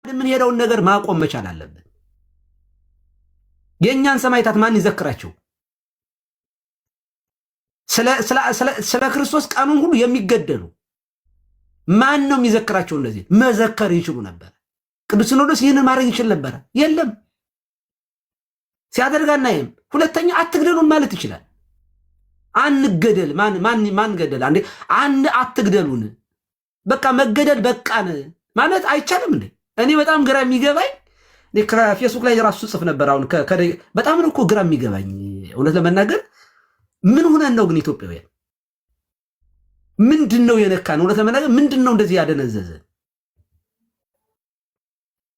ምን ሄደውን ነገር ማቆም መቻል አለበት። የኛን ሰማዕታት ማን ይዘክራቸው? ስለ ክርስቶስ ቀኑን ሁሉ የሚገደሉ ማን ነው የሚዘክራቸው? እንደዚህ መዘከር ይችሉ ነበር። ቅዱስ ሲኖዶስ ይህንን ማድረግ ይችል ነበር። የለም ሲያደርግ አናይም። ሁለተኛ አትግደሉን ማለት ይችላል። አንገደል ማን ገደል? አንድ አትግደሉን በቃ መገደል በቃን ማለት አይቻልም እንዴ? እኔ በጣም ግራ የሚገባኝ ከፌስቡክ ላይ ራሱ ጽፍ ነበር። አሁን በጣም ነው እኮ ግራ የሚገባኝ እውነት ለመናገር ምን ሆነን ነው ግን ኢትዮጵያውያን? ምንድነው የነካን? እውነት ለመናገር ምንድነው እንደዚህ ያደነዘዘ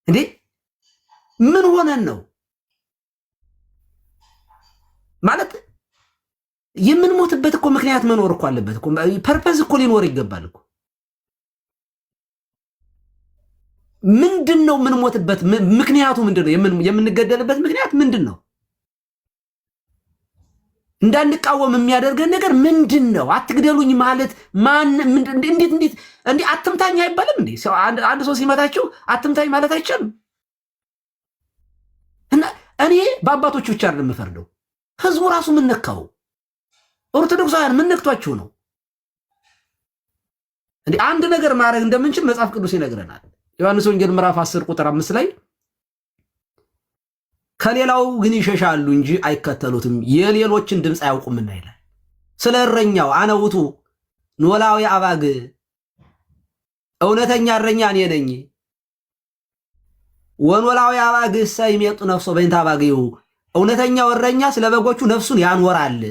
እንዴ? ምን ሆነን ነው ማለት? የምንሞትበት እኮ ምክንያት መኖር እኮ አለበት እኮ። ፐርፐዝ እኮ ሊኖር ይገባል እኮ። ምንድነው የምንሞትበት ምክንያቱ? ምንድነው የምንገደልበት ምክንያት ምንድነው? እንዳንቃወም የሚያደርገን ነገር ምንድነው? አትግደሉኝ ማለት እንዴት አትምታኝ አይባልም እንዴ? አንድ ሰው ሲመታችሁ አትምታኝ ማለት አይቻልም? እና እኔ በአባቶች ብቻ አይደለም የምፈርደው፣ ህዝቡ ራሱ ምን ነካው? ኦርቶዶክሳውያን ምን ነክቷችሁ ነው እንዴ? አንድ ነገር ማድረግ እንደምንችል መጽሐፍ ቅዱስ ይነግረናል። ዮሐንስ ወንጌል ምዕራፍ 10 ቁጥር 5 ላይ ከሌላው ግን ይሸሻሉ እንጂ አይከተሉትም፣ የሌሎችን ድምፅ አያውቁምና ይላል። ስለ እረኛው አነ ውእቱ ኖላዊ አባግ፣ እውነተኛ እረኛ እኔ ነኝ። ወኖላዊ አባግ ሰይሜጡ ነፍሶ በእንተ አባግሁ፣ እውነተኛው እረኛ ስለ በጎቹ ነፍሱን ያኖራል።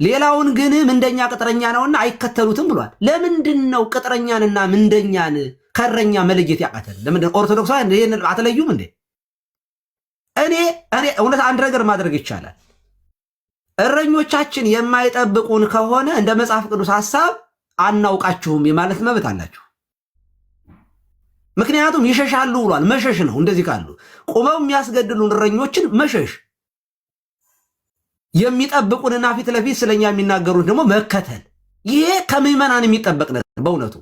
ሌላውን ግን ምንደኛ ቅጥረኛ ነውና አይከተሉትም ብሏል። ለምንድን ነው ቅጥረኛንና ምንደኛን ከእረኛ መለየት ያቃተን? ለምንድን ኦርቶዶክሳውያን ይሄን አትለዩም እንዴ? እኔ እውነት አንድ ነገር ማድረግ ይቻላል። እረኞቻችን የማይጠብቁን ከሆነ እንደ መጽሐፍ ቅዱስ ሐሳብ አናውቃችሁም የማለት መብት አላችሁ። ምክንያቱም ይሸሻሉ ብሏል። መሸሽ ነው። እንደዚህ ካሉ ቁመው የሚያስገድሉን እረኞችን መሸሽ፣ የሚጠብቁንና ፊት ለፊት ስለኛ የሚናገሩት ደግሞ መከተል። ይሄ ከምዕመናን የሚጠበቅ ነገር በእውነቱ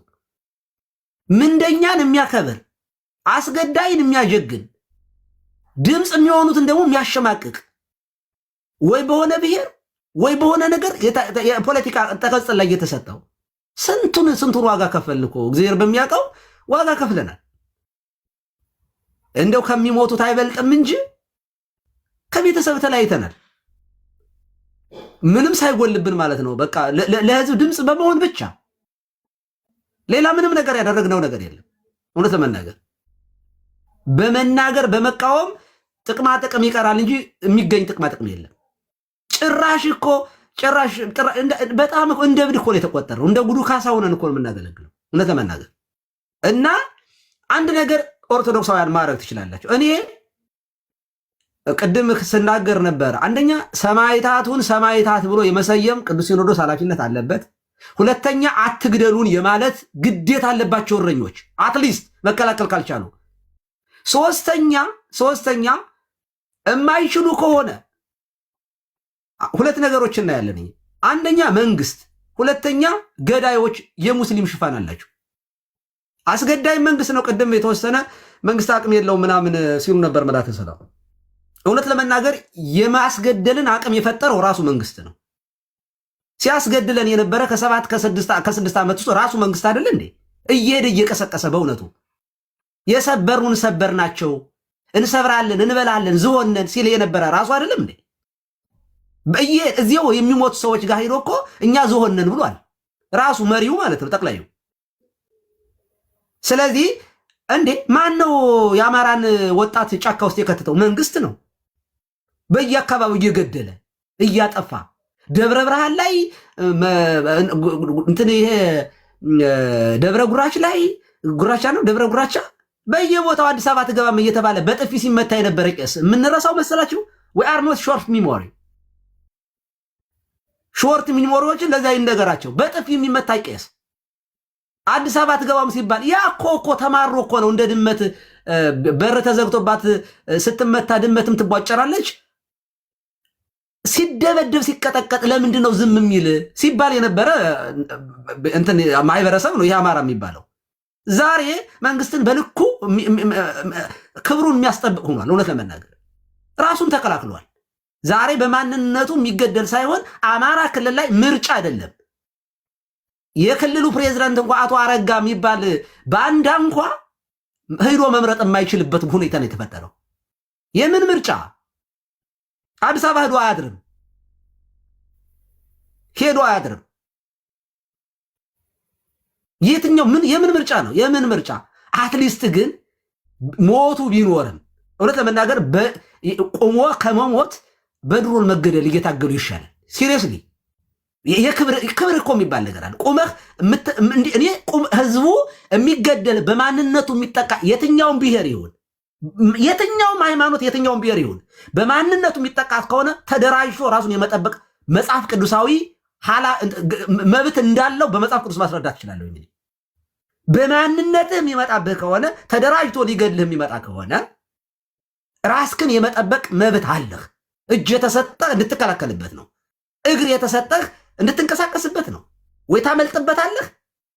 ምንደኛን የሚያከብር አስገዳይን የሚያጀግን ድምፅ የሚሆኑትን ደግሞ የሚያሸማቅቅ ወይ በሆነ ብሔር ወይ በሆነ ነገር የፖለቲካ ተቀጽል ላይ የተሰጠው ስንቱን ዋጋ ከፈልን እኮ እግዚአብሔር በሚያውቀው ዋጋ ከፍለናል። እንደው ከሚሞቱት አይበልጥም እንጂ ከቤተሰብ ተለያይተናል። ምንም ሳይጎልብን ማለት ነው። በቃ ለህዝብ ድምፅ በመሆን ብቻ ሌላ ምንም ነገር ያደረግነው ነገር የለም። እውነት ለመናገር በመናገር በመቃወም ጥቅማ ጥቅም ይቀራል እንጂ የሚገኝ ጥቅማ ጥቅም የለም። ጭራሽ በጣም እንደ እብድ እኮ ነው የተቆጠረው። እንደ ጉዱ ካሳ ሆነን እኮ ነው የምናገለግለው እውነት ለመናገር። እና አንድ ነገር ኦርቶዶክሳውያን ማድረግ ትችላላችሁ። እኔ ቅድም ስናገር ነበር። አንደኛ ሰማዕታቱን ሰማዕታት ብሎ የመሰየም ቅዱስ ሲኖዶስ ኃላፊነት አለበት። ሁለተኛ አትግደሉን የማለት ግዴታ አለባቸው እረኞች አትሊስት መከላከል ካልቻሉ። ሶስተኛ የማይችሉ ከሆነ ሁለት ነገሮች እናያለን። አንደኛ መንግስት፣ ሁለተኛ ገዳዮች የሙስሊም ሽፋን አላቸው። አስገዳይ መንግስት ነው። ቅድም የተወሰነ መንግስት አቅም የለውም ምናምን ሲሉ ነበር መላከ ሰላም። እውነት ለመናገር የማስገደልን አቅም የፈጠረው ራሱ መንግስት ነው። ሲያስገድለን የነበረ ከስድስት ዓመት ውስጥ ራሱ መንግስት አይደለ እንዴ? እየሄደ እየቀሰቀሰ በእውነቱ የሰበሩን ሰበርናቸው፣ እንሰብራለን፣ እንበላለን፣ ዝሆነን ሲል የነበረ ራሱ አይደለም እንዴ? እዚያው የሚሞቱ ሰዎች ጋር ሄዶ እኮ እኛ ዝሆነን ብሏል ራሱ መሪው ማለት ነው ጠቅላዩ። ስለዚህ እንዴ ማን ነው የአማራን ወጣት ጫካ ውስጥ የከተተው? መንግስት ነው። በየአካባቢው እየገደለ እያጠፋ ደብረ ብርሃን ላይ እንትን ይሄ ደብረ ጉራቻ ላይ ጉራቻ ነው ደብረ ጉራቻ በየቦታው አዲስ አበባ ትገባም እየተባለ በጥፊ ሲመታ የነበረ ቄስ የምንረሳው መሰላችሁ? we are not short memory ሾርት ሚሞሪዎችን ለዛ ይንደገራቸው። በጥፊ የሚመታ ቄስ አዲስ አበባ ትገባም ሲባል ያ እኮ ተማሮ እኮ ነው። እንደ ድመት በር ተዘግቶባት ስትመታ ድመትም ትቧጨራለች። ሲደበደብ ሲቀጠቀጥ ለምንድን ነው ዝም የሚል ሲባል የነበረ እንትን ማህበረሰብ ነው ይሄ አማራ የሚባለው። ዛሬ መንግስትን በልኩ ክብሩን የሚያስጠብቅ ሆኗል። እውነት ለመናገር ራሱን ተከላክሏል። ዛሬ በማንነቱ የሚገደል ሳይሆን አማራ ክልል ላይ ምርጫ አይደለም የክልሉ ፕሬዝዳንት እንኳ አቶ አረጋ የሚባል ባንዳ እንኳ ሄዶ መምረጥ የማይችልበት ሁኔታ ነው የተፈጠረው። የምን ምርጫ? አዲስ አበባ ሄዶ አያድርም። የትኛው የምን ምርጫ ነው? የምን ምርጫ? አትሊስት ግን ሞቱ ቢኖርም እውነት ለመናገር ቆሞ ከመሞት በድሮን መገደል እየታገሉ ይሻላል። ሲሪየስሊ ክብር እኮ የሚባል ነገር አለ። ቁመህ እኔ ህዝቡ የሚገደል በማንነቱ የሚጠቃ የትኛውም ብሔር ይሁን የትኛውም ሃይማኖት የትኛውም ብሔር ይሁን በማንነቱ የሚጠቃ ከሆነ ተደራጅቶ ራሱን የመጠበቅ መጽሐፍ ቅዱሳዊ መብት እንዳለው በመጽሐፍ ቅዱስ ማስረዳት ይችላል። እንግዲህ በማንነትህ የሚመጣብህ ከሆነ ተደራጅቶ ሊገድልህ የሚመጣ ከሆነ ራስክን የመጠበቅ መብት አለህ። እጅ የተሰጠህ እንድትከላከልበት ነው። እግር የተሰጠህ እንድትንቀሳቀስበት ነው። ወይ ታመልጥበታለህ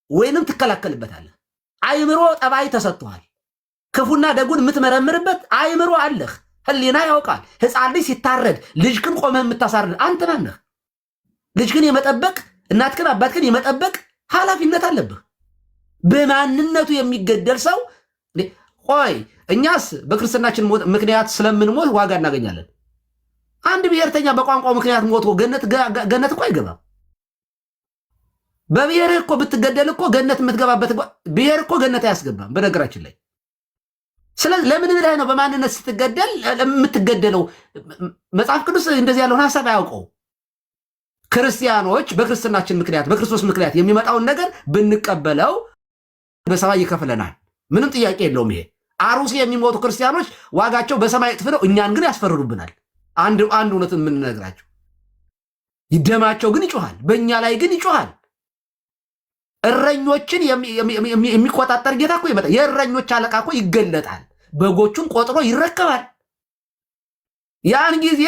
ወይንም ትከላከልበታለህ። አይምሮ ጠባይ ተሰጥቷል። ክፉና ደጉን የምትመረምርበት አይምሮ አለህ። ህሊና ያውቃል። ህፃን ልጅ ሲታረድ ልጅክን ቆመህ የምታሳርድ አንተ ነህ። ልጅክን የመጠበቅ እናትክን አባትክን የመጠበቅ ኃላፊነት አለብህ። በማንነቱ የሚገደል ሰው ቆይ እኛስ በክርስትናችን ምክንያት ስለምንሞት ዋጋ እናገኛለን። አንድ ብሔርተኛ በቋንቋው ምክንያት ሞቶ ገነት እኮ አይገባም። በብሔር እኮ ብትገደል እኮ ገነት የምትገባበት ብሔር እኮ ገነት አያስገባም በነገራችን ላይ። ስለዚህ ለምን ብለህ ነው በማንነት ስትገደል የምትገደለው? መጽሐፍ ቅዱስ እንደዚህ ያለውን ሐሳብ አያውቀው። ክርስቲያኖች በክርስትናችን ምክንያት በክርስቶስ ምክንያት የሚመጣውን ነገር ብንቀበለው በሰማይ ይከፍለናል። ምንም ጥያቄ የለውም። ይሄ አሩሲ የሚሞቱ ክርስቲያኖች ዋጋቸው በሰማይ እጥፍ ነው። እኛን ግን ያስፈርዱብናል። አንድ እውነት የምንነግራቸው ደማቸው ግን ይጮሃል፣ በእኛ ላይ ግን ይጮሃል። እረኞችን የሚቆጣጠር ጌታ እኮ ይመጣል። የእረኞች አለቃ እኮ ይገለጣል። በጎቹን ቆጥሮ ይረከባል። ያን ጊዜ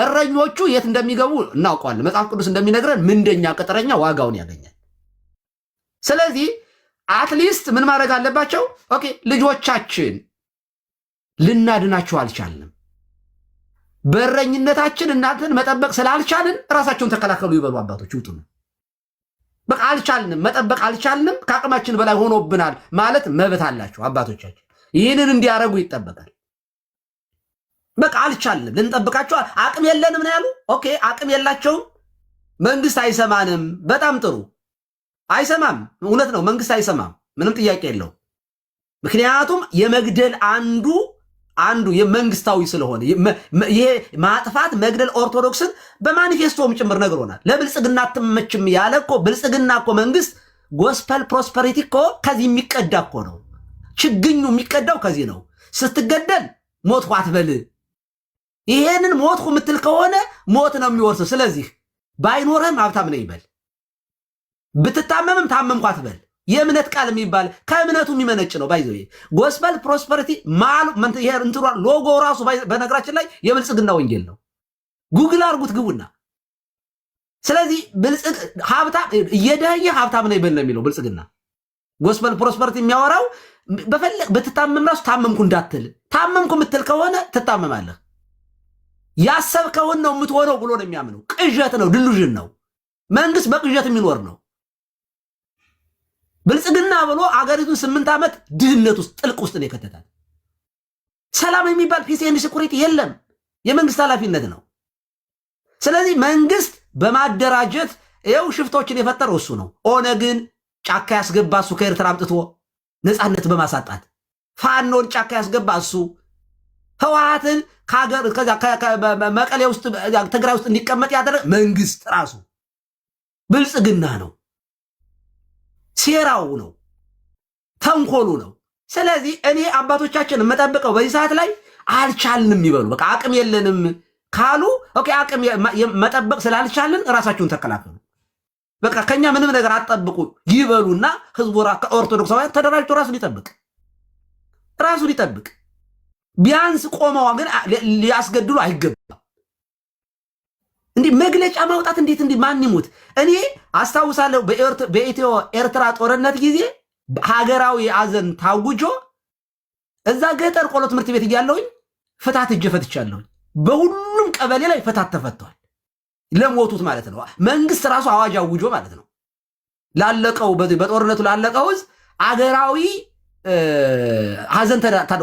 እረኞቹ የት እንደሚገቡ እናውቀዋለን። መጽሐፍ ቅዱስ እንደሚነግረን ምንደኛ ቅጥረኛ ዋጋውን ያገኛል። ስለዚህ አትሊስት ምን ማድረግ አለባቸው? ኦኬ ልጆቻችን ልናድናቸው አልቻልንም። በእረኝነታችን እናንተን መጠበቅ ስላልቻልን ራሳቸውን ተከላከሉ ይበሉ አባቶች። ይውጡ ነው በቃ አልቻልንም፣ መጠበቅ አልቻልንም፣ ከአቅማችን በላይ ሆኖብናል ማለት መብት አላቸው አባቶቻችን። ይህንን እንዲያረጉ ይጠበቃል። በቃ አልቻልንም፣ ልንጠብቃቸው አቅም የለንም ነው ያሉ። ኦኬ አቅም የላቸውም፣ መንግስት አይሰማንም። በጣም ጥሩ አይሰማም። እውነት ነው፣ መንግስት አይሰማም፣ ምንም ጥያቄ የለው። ምክንያቱም የመግደል አንዱ የመንግስታዊ ስለሆነ ይሄ ማጥፋት መግደል ኦርቶዶክስን በማኒፌስቶም ጭምር ነግሮናል። ለብልጽግና አትመችም ያለ እኮ ብልጽግና እኮ መንግስት ጎስፐል ፕሮስፐሪቲ እኮ ከዚህ የሚቀዳ እኮ ነው። ችግኙ የሚቀዳው ከዚህ ነው። ስትገደል ሞትኩ አትበል። ይሄንን ሞትኩ የምትል ከሆነ ሞት ነው የሚወርስ። ስለዚህ ባይኖርህም ሀብታም ነኝ ይበል፣ ብትታመምም ታመምኩ አትበል። የእምነት ቃል የሚባል ከእምነቱ የሚመነጭ ነው። ባይዘው ጎስፐል ፕሮስፐሪቲ ሎጎ ራሱ በነገራችን ላይ የብልጽግና ወንጌል ነው። ጉግል አርጉት ግቡና። ስለዚህ እየደህየ ሀብታም ነው ይበል ነው የሚለው ብልጽግና። ጎስፐል ፕሮስፐሪቲ የሚያወራው ብትታመም ራሱ ታመምኩ እንዳትል። ታመምኩ የምትል ከሆነ ትታመማለህ። ያሰብከውን ነው የምትሆነው ብሎ ነው የሚያምነው። ቅዠት ነው፣ ድሉዥን ነው። መንግስት በቅዠት የሚኖር ነው። ብልጽግና ብሎ አገሪቱን 8 ዓመት ድህነት ውስጥ ጥልቅ ውስጥ ነው የከተታት። ሰላም የሚባል ፒስ ኤንድ ሴኩሪቲ የለም። የመንግስት ኃላፊነት ነው። ስለዚህ መንግስት በማደራጀት ይኸው ሽፍቶችን የፈጠረው እሱ ነው። ኦነግን ጫካ ያስገባ እሱ፣ ከኤርትራ አምጥቶ ነፃነት በማሳጣት ፋኖን ጫካ ያስገባ እሱ፣ ህወሓትን መቀሌ ውስጥ ትግራይ ውስጥ እንዲቀመጥ ያደረገ መንግስት ራሱ ብልጽግና ነው። ሴራው ነው፣ ተንኮሉ ነው። ስለዚህ እኔ አባቶቻችን የምጠብቀው በዚህ ሰዓት ላይ አልቻልንም ይበሉ። በቃ አቅም የለንም ካሉ ኦኬ፣ አቅም መጠበቅ ስላልቻልን ራሳችሁን ተከላከሉ፣ በቃ ከኛ ምንም ነገር አትጠብቁ ይበሉና ህዝቡ ኦርቶዶክሳውያን ተደራጅቶ ራሱን ይጠብቅ። ቢያንስ ቆመዋ ግን ሊያስገድሉ አይገባም። እንዲህ መግለጫ ማውጣት እንዴት ማን ይሙት? እኔ አስታውሳለሁ በኢትዮ ኤርትራ ጦርነት ጊዜ ሀገራዊ ሐዘን ታውጆ እዛ ገጠር ቆሎ ትምህርት ቤት እያለሁኝ ፍታት እጄ ፈትቻለሁኝ። በሁሉም ቀበሌ ላይ ፍታት ተፈቷል። ለሞቱት ማለት ነው። መንግስት ራሱ አዋጅ አውጆ ማለት ነው። ላለቀው በጦርነቱ ላለቀው ህዝብ አገራዊ ሐዘን ተዳታዶ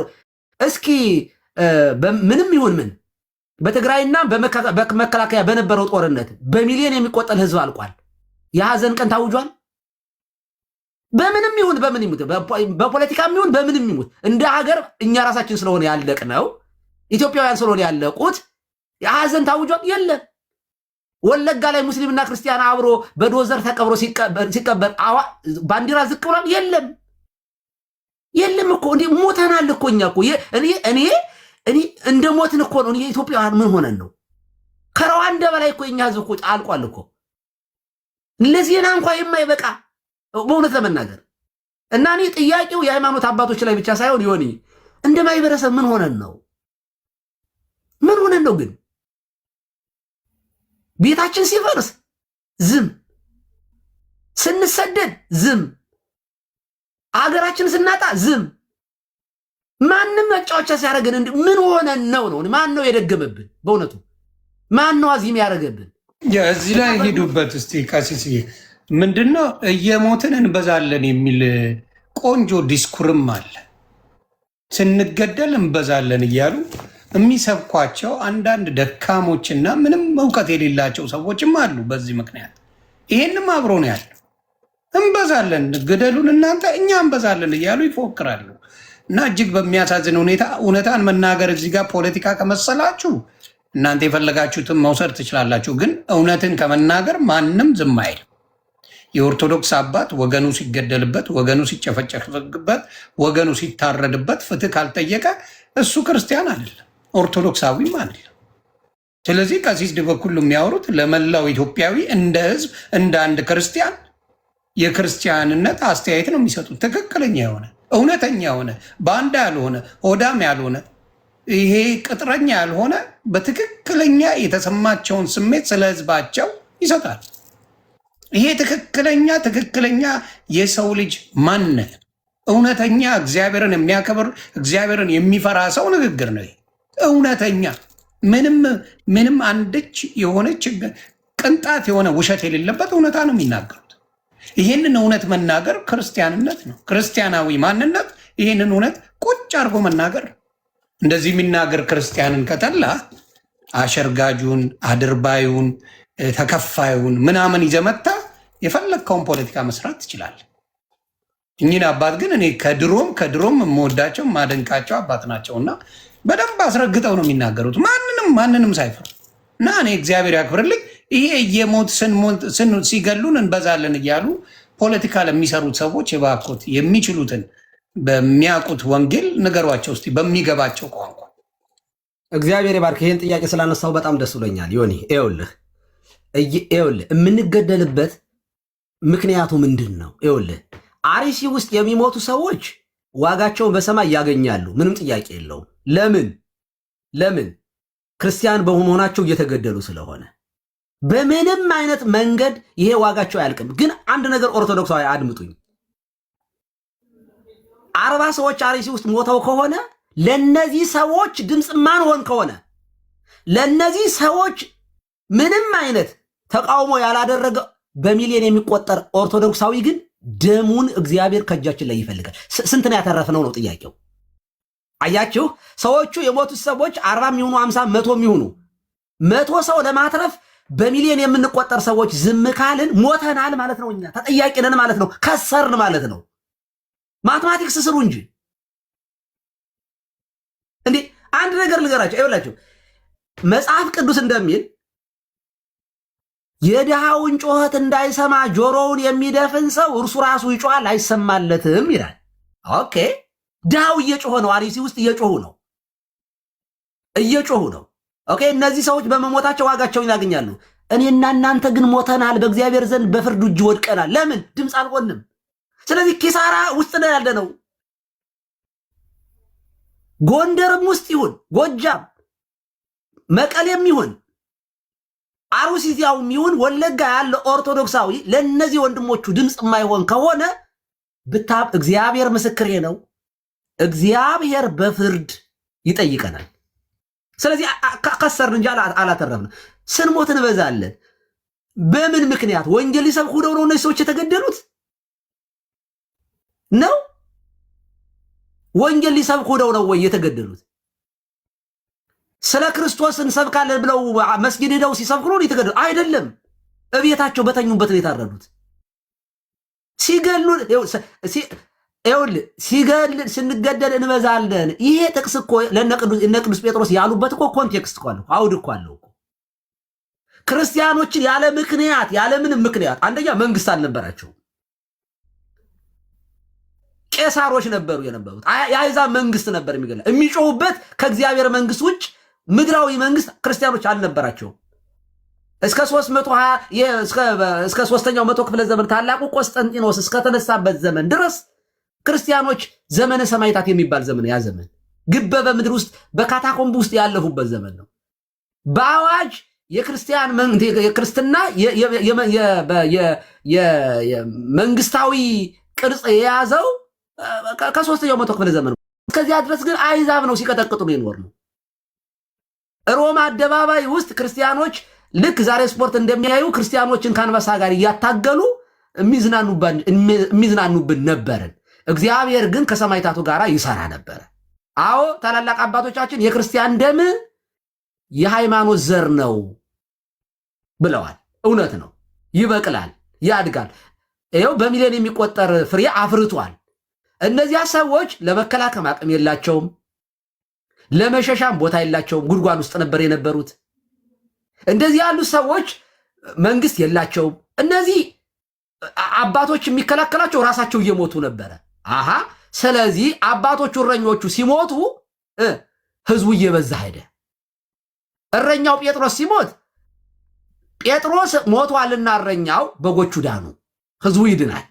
እስኪ ምንም ይሁን ምን በትግራይና በመከላከያ በነበረው ጦርነት በሚሊዮን የሚቆጠር ህዝብ አልቋል። የሐዘን ቀን ታውጇል። በምንም ይሁን በምን ይሙት በፖለቲካም ይሁን በምንም ይሙት እንደ ሀገር እኛ ራሳችን ስለሆነ ያለቅነው ኢትዮጵያውያን ስለሆነ ያለቁት የሐዘን ታውጇል የለም። ወለጋ ላይ ሙስሊምና ክርስቲያን አብሮ በዶዘር ተቀብሮ ሲቀበር ባንዲራ ዝቅ ብሏል የለም። የለም እኮ እንዴ ሞተናል እኮ እኛ እኮ እኔ እንደ ሞትን እኮ ነው። የኢትዮጵያውያን ምን ሆነን ነው? ከሩዋንዳ በላይ እኮ የኛ ህዝብ እኮ አልቋል እኮ ለዜና እንኳን የማይበቃ በእውነት ለመናገር እና እኔ ጥያቄው የሃይማኖት አባቶች ላይ ብቻ ሳይሆን ይሆን እንደ ማህበረሰብ ምን ሆነን ነው? ምን ሆነን ነው ግን? ቤታችን ሲፈርስ ዝም፣ ስንሰደድ ዝም፣ አገራችን ስናጣ ዝም። ማንም መጫወቻ ሲያደርገን ምን ሆነን ነው? ማን ነው የደገመብን? በእውነቱ ማን ነው አዚም ያደረገብን? እዚህ ላይ ሄዱበት እስቲ ቀሲስዬ ምንድነው እየሞትን እንበዛለን የሚል ቆንጆ ዲስኩርም አለ። ስንገደል እንበዛለን እያሉ የሚሰብኳቸው አንዳንድ ደካሞችና ምንም እውቀት የሌላቸው ሰዎችም አሉ። በዚህ ምክንያት ይሄንም አብሮ ነው ያለው። እንበዛለን፣ ግደሉን እናንተ፣ እኛ እንበዛለን እያሉ ይፎክራሉ። እና እጅግ በሚያሳዝን ሁኔታ እውነታን መናገር እዚህ ጋር ፖለቲካ ከመሰላችሁ እናንተ የፈለጋችሁትን መውሰድ ትችላላችሁ። ግን እውነትን ከመናገር ማንም ዝም አይል። የኦርቶዶክስ አባት ወገኑ ሲገደልበት፣ ወገኑ ሲጨፈጨፍበት፣ ወገኑ ሲታረድበት ፍትህ ካልጠየቀ እሱ ክርስቲያን አይደለም፣ ኦርቶዶክሳዊም አይደለም። ስለዚህ ቀሲስ በኩል የሚያወሩት ለመላው ኢትዮጵያዊ እንደ ህዝብ እንደ አንድ ክርስቲያን የክርስቲያንነት አስተያየት ነው የሚሰጡት። ትክክለኛ የሆነ እውነተኛ የሆነ ባንዳ ያልሆነ ሆዳም ያልሆነ ይሄ ቅጥረኛ ያልሆነ በትክክለኛ የተሰማቸውን ስሜት ስለ ህዝባቸው ይሰጣል። ይሄ ትክክለኛ የሰው ልጅ ማንነት እውነተኛ እግዚአብሔርን የሚያከብር እግዚአብሔርን የሚፈራ ሰው ንግግር ነው። እውነተኛ ምንም አንድች የሆነች ቅንጣት የሆነ ውሸት የሌለበት እውነታ ነው የሚናገሩት። ይህንን እውነት መናገር ክርስቲያንነት ነው። ክርስቲያናዊ ማንነት ይህንን እውነት ቁጭ አድርጎ መናገር። እንደዚህ የሚናገር ክርስቲያንን ከጠላ አሸርጋጁን፣ አድርባዩን፣ ተከፋዩን ምናምን ይዘመታ የፈለግከውን ፖለቲካ መስራት ትችላል። እኚህን አባት ግን እኔ ከድሮም የምወዳቸው ማደንቃቸው አባት ናቸውና በደንብ አስረግጠው ነው የሚናገሩት ማንንም ሳይፈሩ እና እኔ እግዚአብሔር ያክብርልኝ። ይሄ የሞት ሲገሉን እንበዛለን እያሉ ፖለቲካ ለሚሰሩት ሰዎች የባኮት የሚችሉትን በሚያውቁት ወንጌል ንገሯቸው እስቲ በሚገባቸው ቋንቋ። እግዚአብሔር ይባርክ። ይሄን ጥያቄ ስላነሳው በጣም ደስ ብሎኛል። ዮኒ ይኸውልህ የምንገደልበት ምክንያቱ ምንድን ነው? ይኸውልህ አርሲ ውስጥ የሚሞቱ ሰዎች ዋጋቸውን በሰማይ ያገኛሉ። ምንም ጥያቄ የለውም። ለምን? ክርስቲያን በመሆናቸው እየተገደሉ ስለሆነ። በምንም አይነት መንገድ ይሄ ዋጋቸው አያልቅም። ግን አንድ ነገር ኦርቶዶክሳዊ አድምጡኝ። 40 ሰዎች አርሲ ውስጥ ሞተው ከሆነ ለነዚህ ሰዎች ድምፅ ማንሆን ከሆነ ለነዚህ ሰዎች ምንም አይነት ተቃውሞ ያላደረገ በሚሊዮን የሚቆጠር ኦርቶዶክሳዊ ግን ደሙን እግዚአብሔር ከእጃችን ላይ ይፈልጋል። ስንት ነው ያተረፍነው ነው ጥያቄው። አያችሁ፣ ሰዎቹ የሞቱት ሰዎች 40 የሚሆኑ 50 100 የሚሆኑ 100 ሰው ለማትረፍ በሚሊዮን የምንቆጠር ሰዎች ዝም ካልን ሞተናል ማለት ነው። እኛ ተጠያቂ ነን ማለት ነው። ከሰርን ማለት ነው። ማትማቲክስ ስሩ እንጂ እንዴ። አንድ ነገር ልገራቸው። ይኸውላችሁ መጽሐፍ ቅዱስ እንደሚል የድሃውን ጮኸት እንዳይሰማ ጆሮውን የሚደፍን ሰው እርሱ ራሱ ይጮሃል አይሰማለትም ይላል። ኦኬ፣ ድሃው እየጮኸ ነው። አርሲ ውስጥ እየጮሁ ነው። ኦኬ፣ እነዚህ ሰዎች በመሞታቸው ዋጋቸውን ያገኛሉ። እኔና እናንተ ግን ሞተናል። በእግዚአብሔር ዘንድ በፍርዱ እጅ ወድቀናል። ለምን? ድምፅ አልሆንም። ስለዚህ ኪሳራ ውስጥ ነው ያለነው። ጎንደርም ውስጥ ይሁን ጎጃም፣ መቀሌም ይሁን አሩሲያውም ይሁን ወለጋ ያለ ኦርቶዶክሳዊ ለነዚህ ወንድሞቹ ድምፅ የማይሆን ከሆነ እግዚአብሔር ምስክሬ ነው። እግዚአብሔር በፍርድ ይጠይቀናል። ስለዚህ ከሰርን እንጂ አላተረፍንም። ስንሞት እንበዛለን። በምን ምክንያት? ወንጌል ሊሰብኩ ነው እነዚህ ሰዎች የተገደሉት ነው? ወንጌል ሊሰብኩ ነው ወይ የተገደሉት? ስለ ክርስቶስ እንሰብካለን ብለው መስጊድ ሄደው ሲሰብኩ ነው የተገደሉት? አይደለም። እቤታቸው በተኙበት ነው የታረዱት። ስንገደል እንበዛለን። ይሄ ጥቅስ እኮ እነ ቅዱስ ጴጥሮስ ያሉበት እኮ ኮንቴክስት እኮ አለው፣ አውድ እኮ አለው። ክርስቲያኖችን ያለ ምክንያት ያለምንም ምክንያት አንደኛ መንግስት አልነበራቸው፣ ቄሳሮች ነበሩ የነበሩት። የአሕዛብ መንግስት ነበር የሚጮሁበት። ከእግዚአብሔር መንግስት ውጭ ምድራዊ መንግስት ክርስቲያኖች አልነበራቸው። እስከ 320 እስከ 3ኛው መቶ ክፍለ ዘመን ታላቁ ቆስጠንጢኖስ እስከተነሳበት ዘመን ድረስ ክርስቲያኖች ዘመነ ሰማዕታት የሚባል ዘመን፣ ያ ዘመን ግበ በምድር ውስጥ በካታኮምብ ውስጥ ያለፉበት ዘመን ነው። በአዋጅ የክርስትና መንግስታዊ ቅርጽ የያዘው ከ3ኛው መቶ ክፍለ ዘመን። እስከዚያ ድረስ ግን አሕዛብ ነው ሲቀጠቅጡ ነው የኖር ነው። ሮማ አደባባይ ውስጥ ክርስቲያኖች ልክ ዛሬ ስፖርት እንደሚያዩ ክርስቲያኖችን ከአንበሳ ጋር እያታገሉ የሚዝናኑብን ነበርን። እግዚአብሔር ግን ከሰማዕታቱ ጋር ይሰራ ነበረ። አዎ ታላላቅ አባቶቻችን የክርስቲያን ደም የሃይማኖት ዘር ነው ብለዋል። እውነት ነው። ይበቅላል፣ ያድጋል። ይኸው በሚሊዮን የሚቆጠር ፍሬ አፍርቷል። እነዚያ ሰዎች ለመከላከም አቅም የላቸውም፣ ለመሸሻም ቦታ የላቸውም። ጉድጓድ ውስጥ ነበር የነበሩት። እንደዚህ ያሉ ሰዎች መንግስት የላቸውም። እነዚህ አባቶች የሚከላከላቸው ራሳቸው እየሞቱ ነበረ። አሃ ስለዚህ አባቶቹ እረኞቹ ሲሞቱ ህዝቡ እየበዛ ሄደ። እረኛው ጴጥሮስ ሲሞት ጴጥሮስ ሞቷልና እረኛው በጎቹ ዳኑ፣ ህዝቡ ይድናል።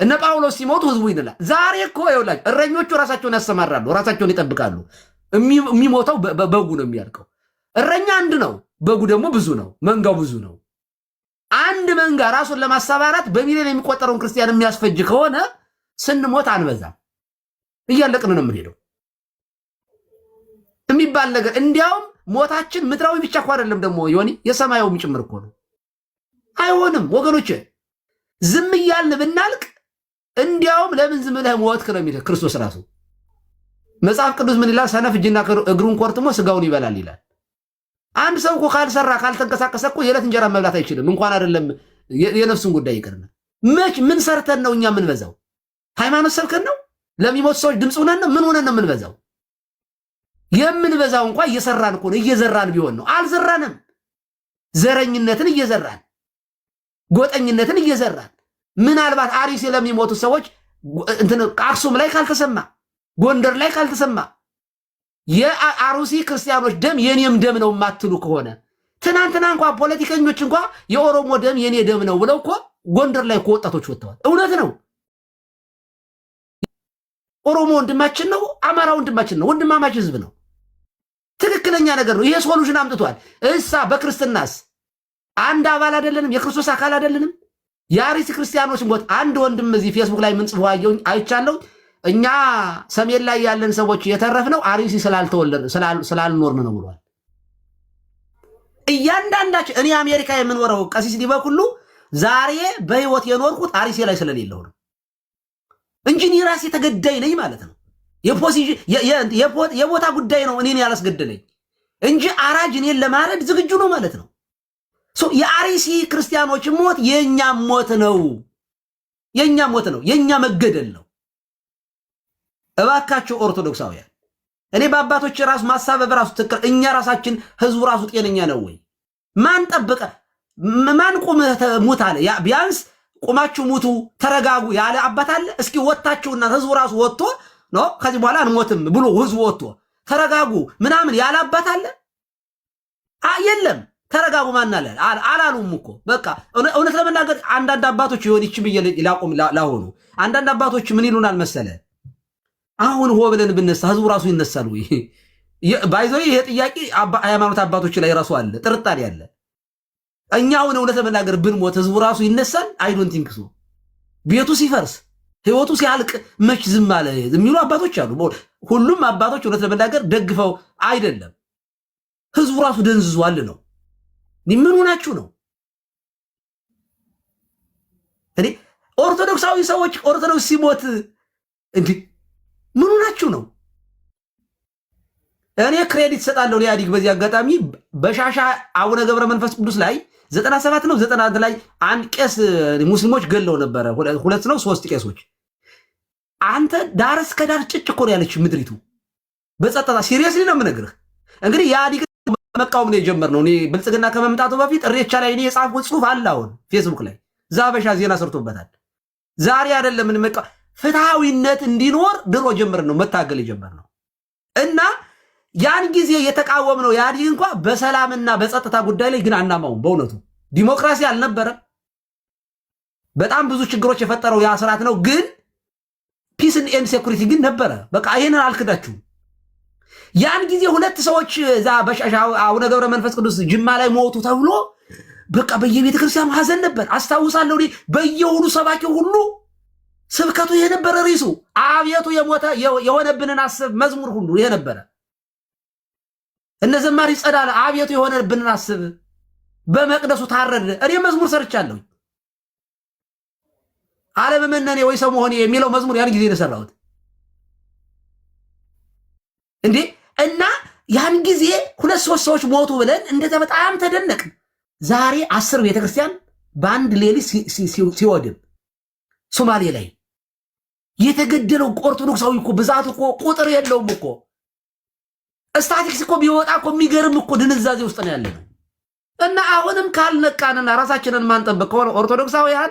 እነ ጳውሎስ ሲሞቱ ህዝቡ ይድናል። ዛሬ እኮ ይኸውላችሁ እረኞቹ ራሳቸውን ያሰማራሉ፣ ራሳቸውን ይጠብቃሉ። የሚሞተው በጉ ነው የሚያልቀው። እረኛ አንድ ነው፣ በጉ ደግሞ ብዙ ነው፣ መንጋው ብዙ ነው። አንድ መንጋ ራሱን ለማሰማራት በሚሊዮን የሚቆጠረውን ክርስቲያን የሚያስፈጅ ከሆነ ስንሞት አንበዛም፣ እያለቅን ነው የምንሄደው የሚባል ነገር። እንዲያውም ሞታችን ምድራዊ ብቻ እኮ አይደለም ደግሞ ዮኒ፣ የሰማያዊም ጭምር እኮ ነው። አይሆንም ወገኖች፣ ዝም እያልን ብናልቅ እንዲያውም ለምን ዝም ብለህ ሞትክ ነው የሚለው ክርስቶስ ራሱ። መጽሐፍ ቅዱስ ምን ይላል? ሰነፍ እጅና እግሩን ኮርትሞ ስጋውን ይበላል ይላል። አንድ ሰው እኮ ካልሰራ ካልተንቀሳቀሰ እኮ የዕለት እንጀራ መብላት አይችልም። እንኳን አይደለም የነፍሱን ጉዳይ ይቅርና ምን ሰርተን ነው እኛ የምንበዛው? ሃይማኖት ሰብከን ነው? ለሚሞት ሰዎች ድምፅ ሆነን ነው? ምን ሆነን ነው የምንበዛው? የምንበዛው እንኳን እየሰራን እኮ ነው። እየዘራን ቢሆን ነው። አልዘራንም። ዘረኝነትን እየዘራን፣ ጎጠኝነትን እየዘራን፣ ምናልባት አርሲ ለሚሞቱ ሰዎች አክሱም ላይ ካልተሰማ፣ ጎንደር ላይ ካልተሰማ የአሩሲ ክርስቲያኖች ደም የኔም ደም ነው የማትሉ ከሆነ ትናንትና እንኳ ፖለቲከኞች እንኳ የኦሮሞ ደም የኔ ደም ነው ብለው እኮ ጎንደር ላይ እኮ ወጣቶች ወጥተዋል። እውነት ነው። ኦሮሞ ወንድማችን ነው፣ አማራ ወንድማችን ነው፣ ወንድማማች ህዝብ ነው። ትክክለኛ ነገር ነው። ይሄ ሶሉሽን አምጥቷል። እሳ በክርስትናስ አንድ አባል አይደለንም? የክርስቶስ አካል አይደለንም? የአርሲ ክርስቲያኖች ሞት አንድ ወንድም እዚህ ፌስቡክ ላይ ምን ጽፎ አይቻለሁ። እኛ ሰሜን ላይ ያለን ሰዎች የተረፍነው አርሲ ስላልኖርን ነው ብሏል። እያንዳንዳችን እኔ አሜሪካ የምኖረው ቀሲስ ዲበኩሉ ዛሬ በህይወት የኖርኩት አርሲ ላይ ስለሌለው ነው እንጂ እኔ ራሴ ተገዳይ ነኝ ማለት ነው። የቦታ ጉዳይ ነው እኔን ያላስገደለኝ እንጂ አራጅ እኔን ለማረድ ዝግጁ ነው ማለት ነው። የአርሲ ክርስቲያኖች ሞት የኛ ሞት ነው፣ የኛ ሞት ነው፣ የኛ መገደል ነው። እባካችሁ ኦርቶዶክሳውያን፣ እኔ በአባቶች ራሱ ማሳበብ ራሱ ትክክል። እኛ ራሳችን ህዝቡ ራሱ ጤነኛ ነው ወይ? ማን ጠበቀ? ማን ቁመህ ሙት አለ? ቢያንስ ቁማችሁ ሙቱ ተረጋጉ ያለ አባት አለ? እስኪ ወጣችሁና ህዝቡ ራሱ ወጥቶ ነው ከዚህ በኋላ አንሞትም ብሎ ህዝቡ ወጥቶ ተረጋጉ ምናምን ያለ አባት አለ? የለም። ተረጋጉ ማን አለ? አላሉም እኮ በቃ። እውነት ለመናገር አንዳንድ አባቶች ይሆን ይችም ላቆም ላሆኑ አንዳንድ አባቶች ምን ይሉናል መሰለ? አሁን ሆ ብለን ብነሳ ህዝቡ ራሱ ይነሳል ወይ? ባይዘው ይሄ ጥያቄ ሃይማኖት አባቶች ላይ ራሱ አለ፣ ጥርጣሬ አለ። እኛውን እውነት ለመናገር ብንሞት ህዝቡ ራሱ ይነሳል? አይ ዶንት ቲንክ ሶ። ቤቱ ሲፈርስ ህይወቱ ሲያልቅ መች ዝም አለ የሚሉ አባቶች አሉ። ሁሉም አባቶች እውነት ለመናገር ደግፈው አይደለም። ህዝቡ ራሱ ደንዝዟል ነው። ምን ሆናችሁ ነው? እኔ ኦርቶዶክሳዊ ሰዎች ኦርቶዶክስ ሲሞት እንዴ ምን ሆናችሁ ነው? እኔ ክሬዲት ሰጣለሁ ለኢህአዴግ በዚህ አጋጣሚ በሻሻ አቡነ ገብረ መንፈስ ቅዱስ ላይ 97 ነው 91 ላይ አንድ ቄስ ሙስሊሞች ገለው ነበረ። 2 ነው 3 ቄሶች። አንተ ዳር እስከ ዳር ጭጭ እኮ ነው ያለች ምድሪቱ በጸጥታ። ሲሪየስሊ ነው የምነግርህ። እንግዲህ ኢህአዴግ መቃወም ነው የጀመርነው። እኔ ብልጽግና ከመምጣቱ በፊት እሬቻ ላይ እኔ የጻፍኩት ጽሁፍ አለ አሁን ፌስቡክ ላይ ዛበሻ ዜና ሰርቶበታል። ዛሬ አይደለም ምን ፍትሃዊነት እንዲኖር ድሮ ጀምረን ነው መታገል የጀመርነው እና ያን ጊዜ የተቃወምነው ኢህአዴግ እንኳን በሰላምና በጸጥታ ጉዳይ ላይ ግን አናማውም። በእውነቱ ዲሞክራሲ አልነበረም። በጣም ብዙ ችግሮች የፈጠረው ያ ስርዓት ነው። ግን ፒስ ኤንድ ሴኩሪቲ ግን ነበረ። በቃ ይሄንን አልክዳችሁም። ያን ጊዜ 2 ሰዎች እዛ በሻሻ አቡነ ገብረ መንፈስ ቅዱስ ጅማ ላይ ሞቱ ተብሎ በቃ በየቤተ ክርስቲያኑ ሐዘን ነበር። አስታውሳለሁ። በየሁሉ ሰባኪ ሁሉ ስብከቱ ይሄ ነበረ። ሪሱ አብየቱ የሞተ የሆነብንን አስብ መዝሙር ሁሉ ይሄ ነበረ። እነ ዘማሪ ጸዳለ አብየቱ የሆነብንን አስብ በመቅደሱ ታረደ። እኔ መዝሙር ሰርቻለሁ። አለመመነኔ ወይ ሰው መሆኔ የሚለው መዝሙር ያን ጊዜ የሰራሁት እንዴ። እና ያን ጊዜ 2-3 ሰዎች ሞቱ ብለን እንደዛ በጣም ተደነቅን። ዛሬ 10 ቤተክርስቲያን በአንድ ሌሊት ሲወድም ሶማሌ ላይ የተገደለው ኦርቶዶክሳዊ እኮ ብዛት እኮ ቁጥር የለውም እኮ። ስታቲክስ እኮ ቢወጣ እኮ የሚገርም እኮ ድንዛዜ ውስጥ ነው ያለነው። እና አሁንም ካልነቃንና ራሳችንን ማንጠበቅ ከሆነ ኦርቶዶክሳውያን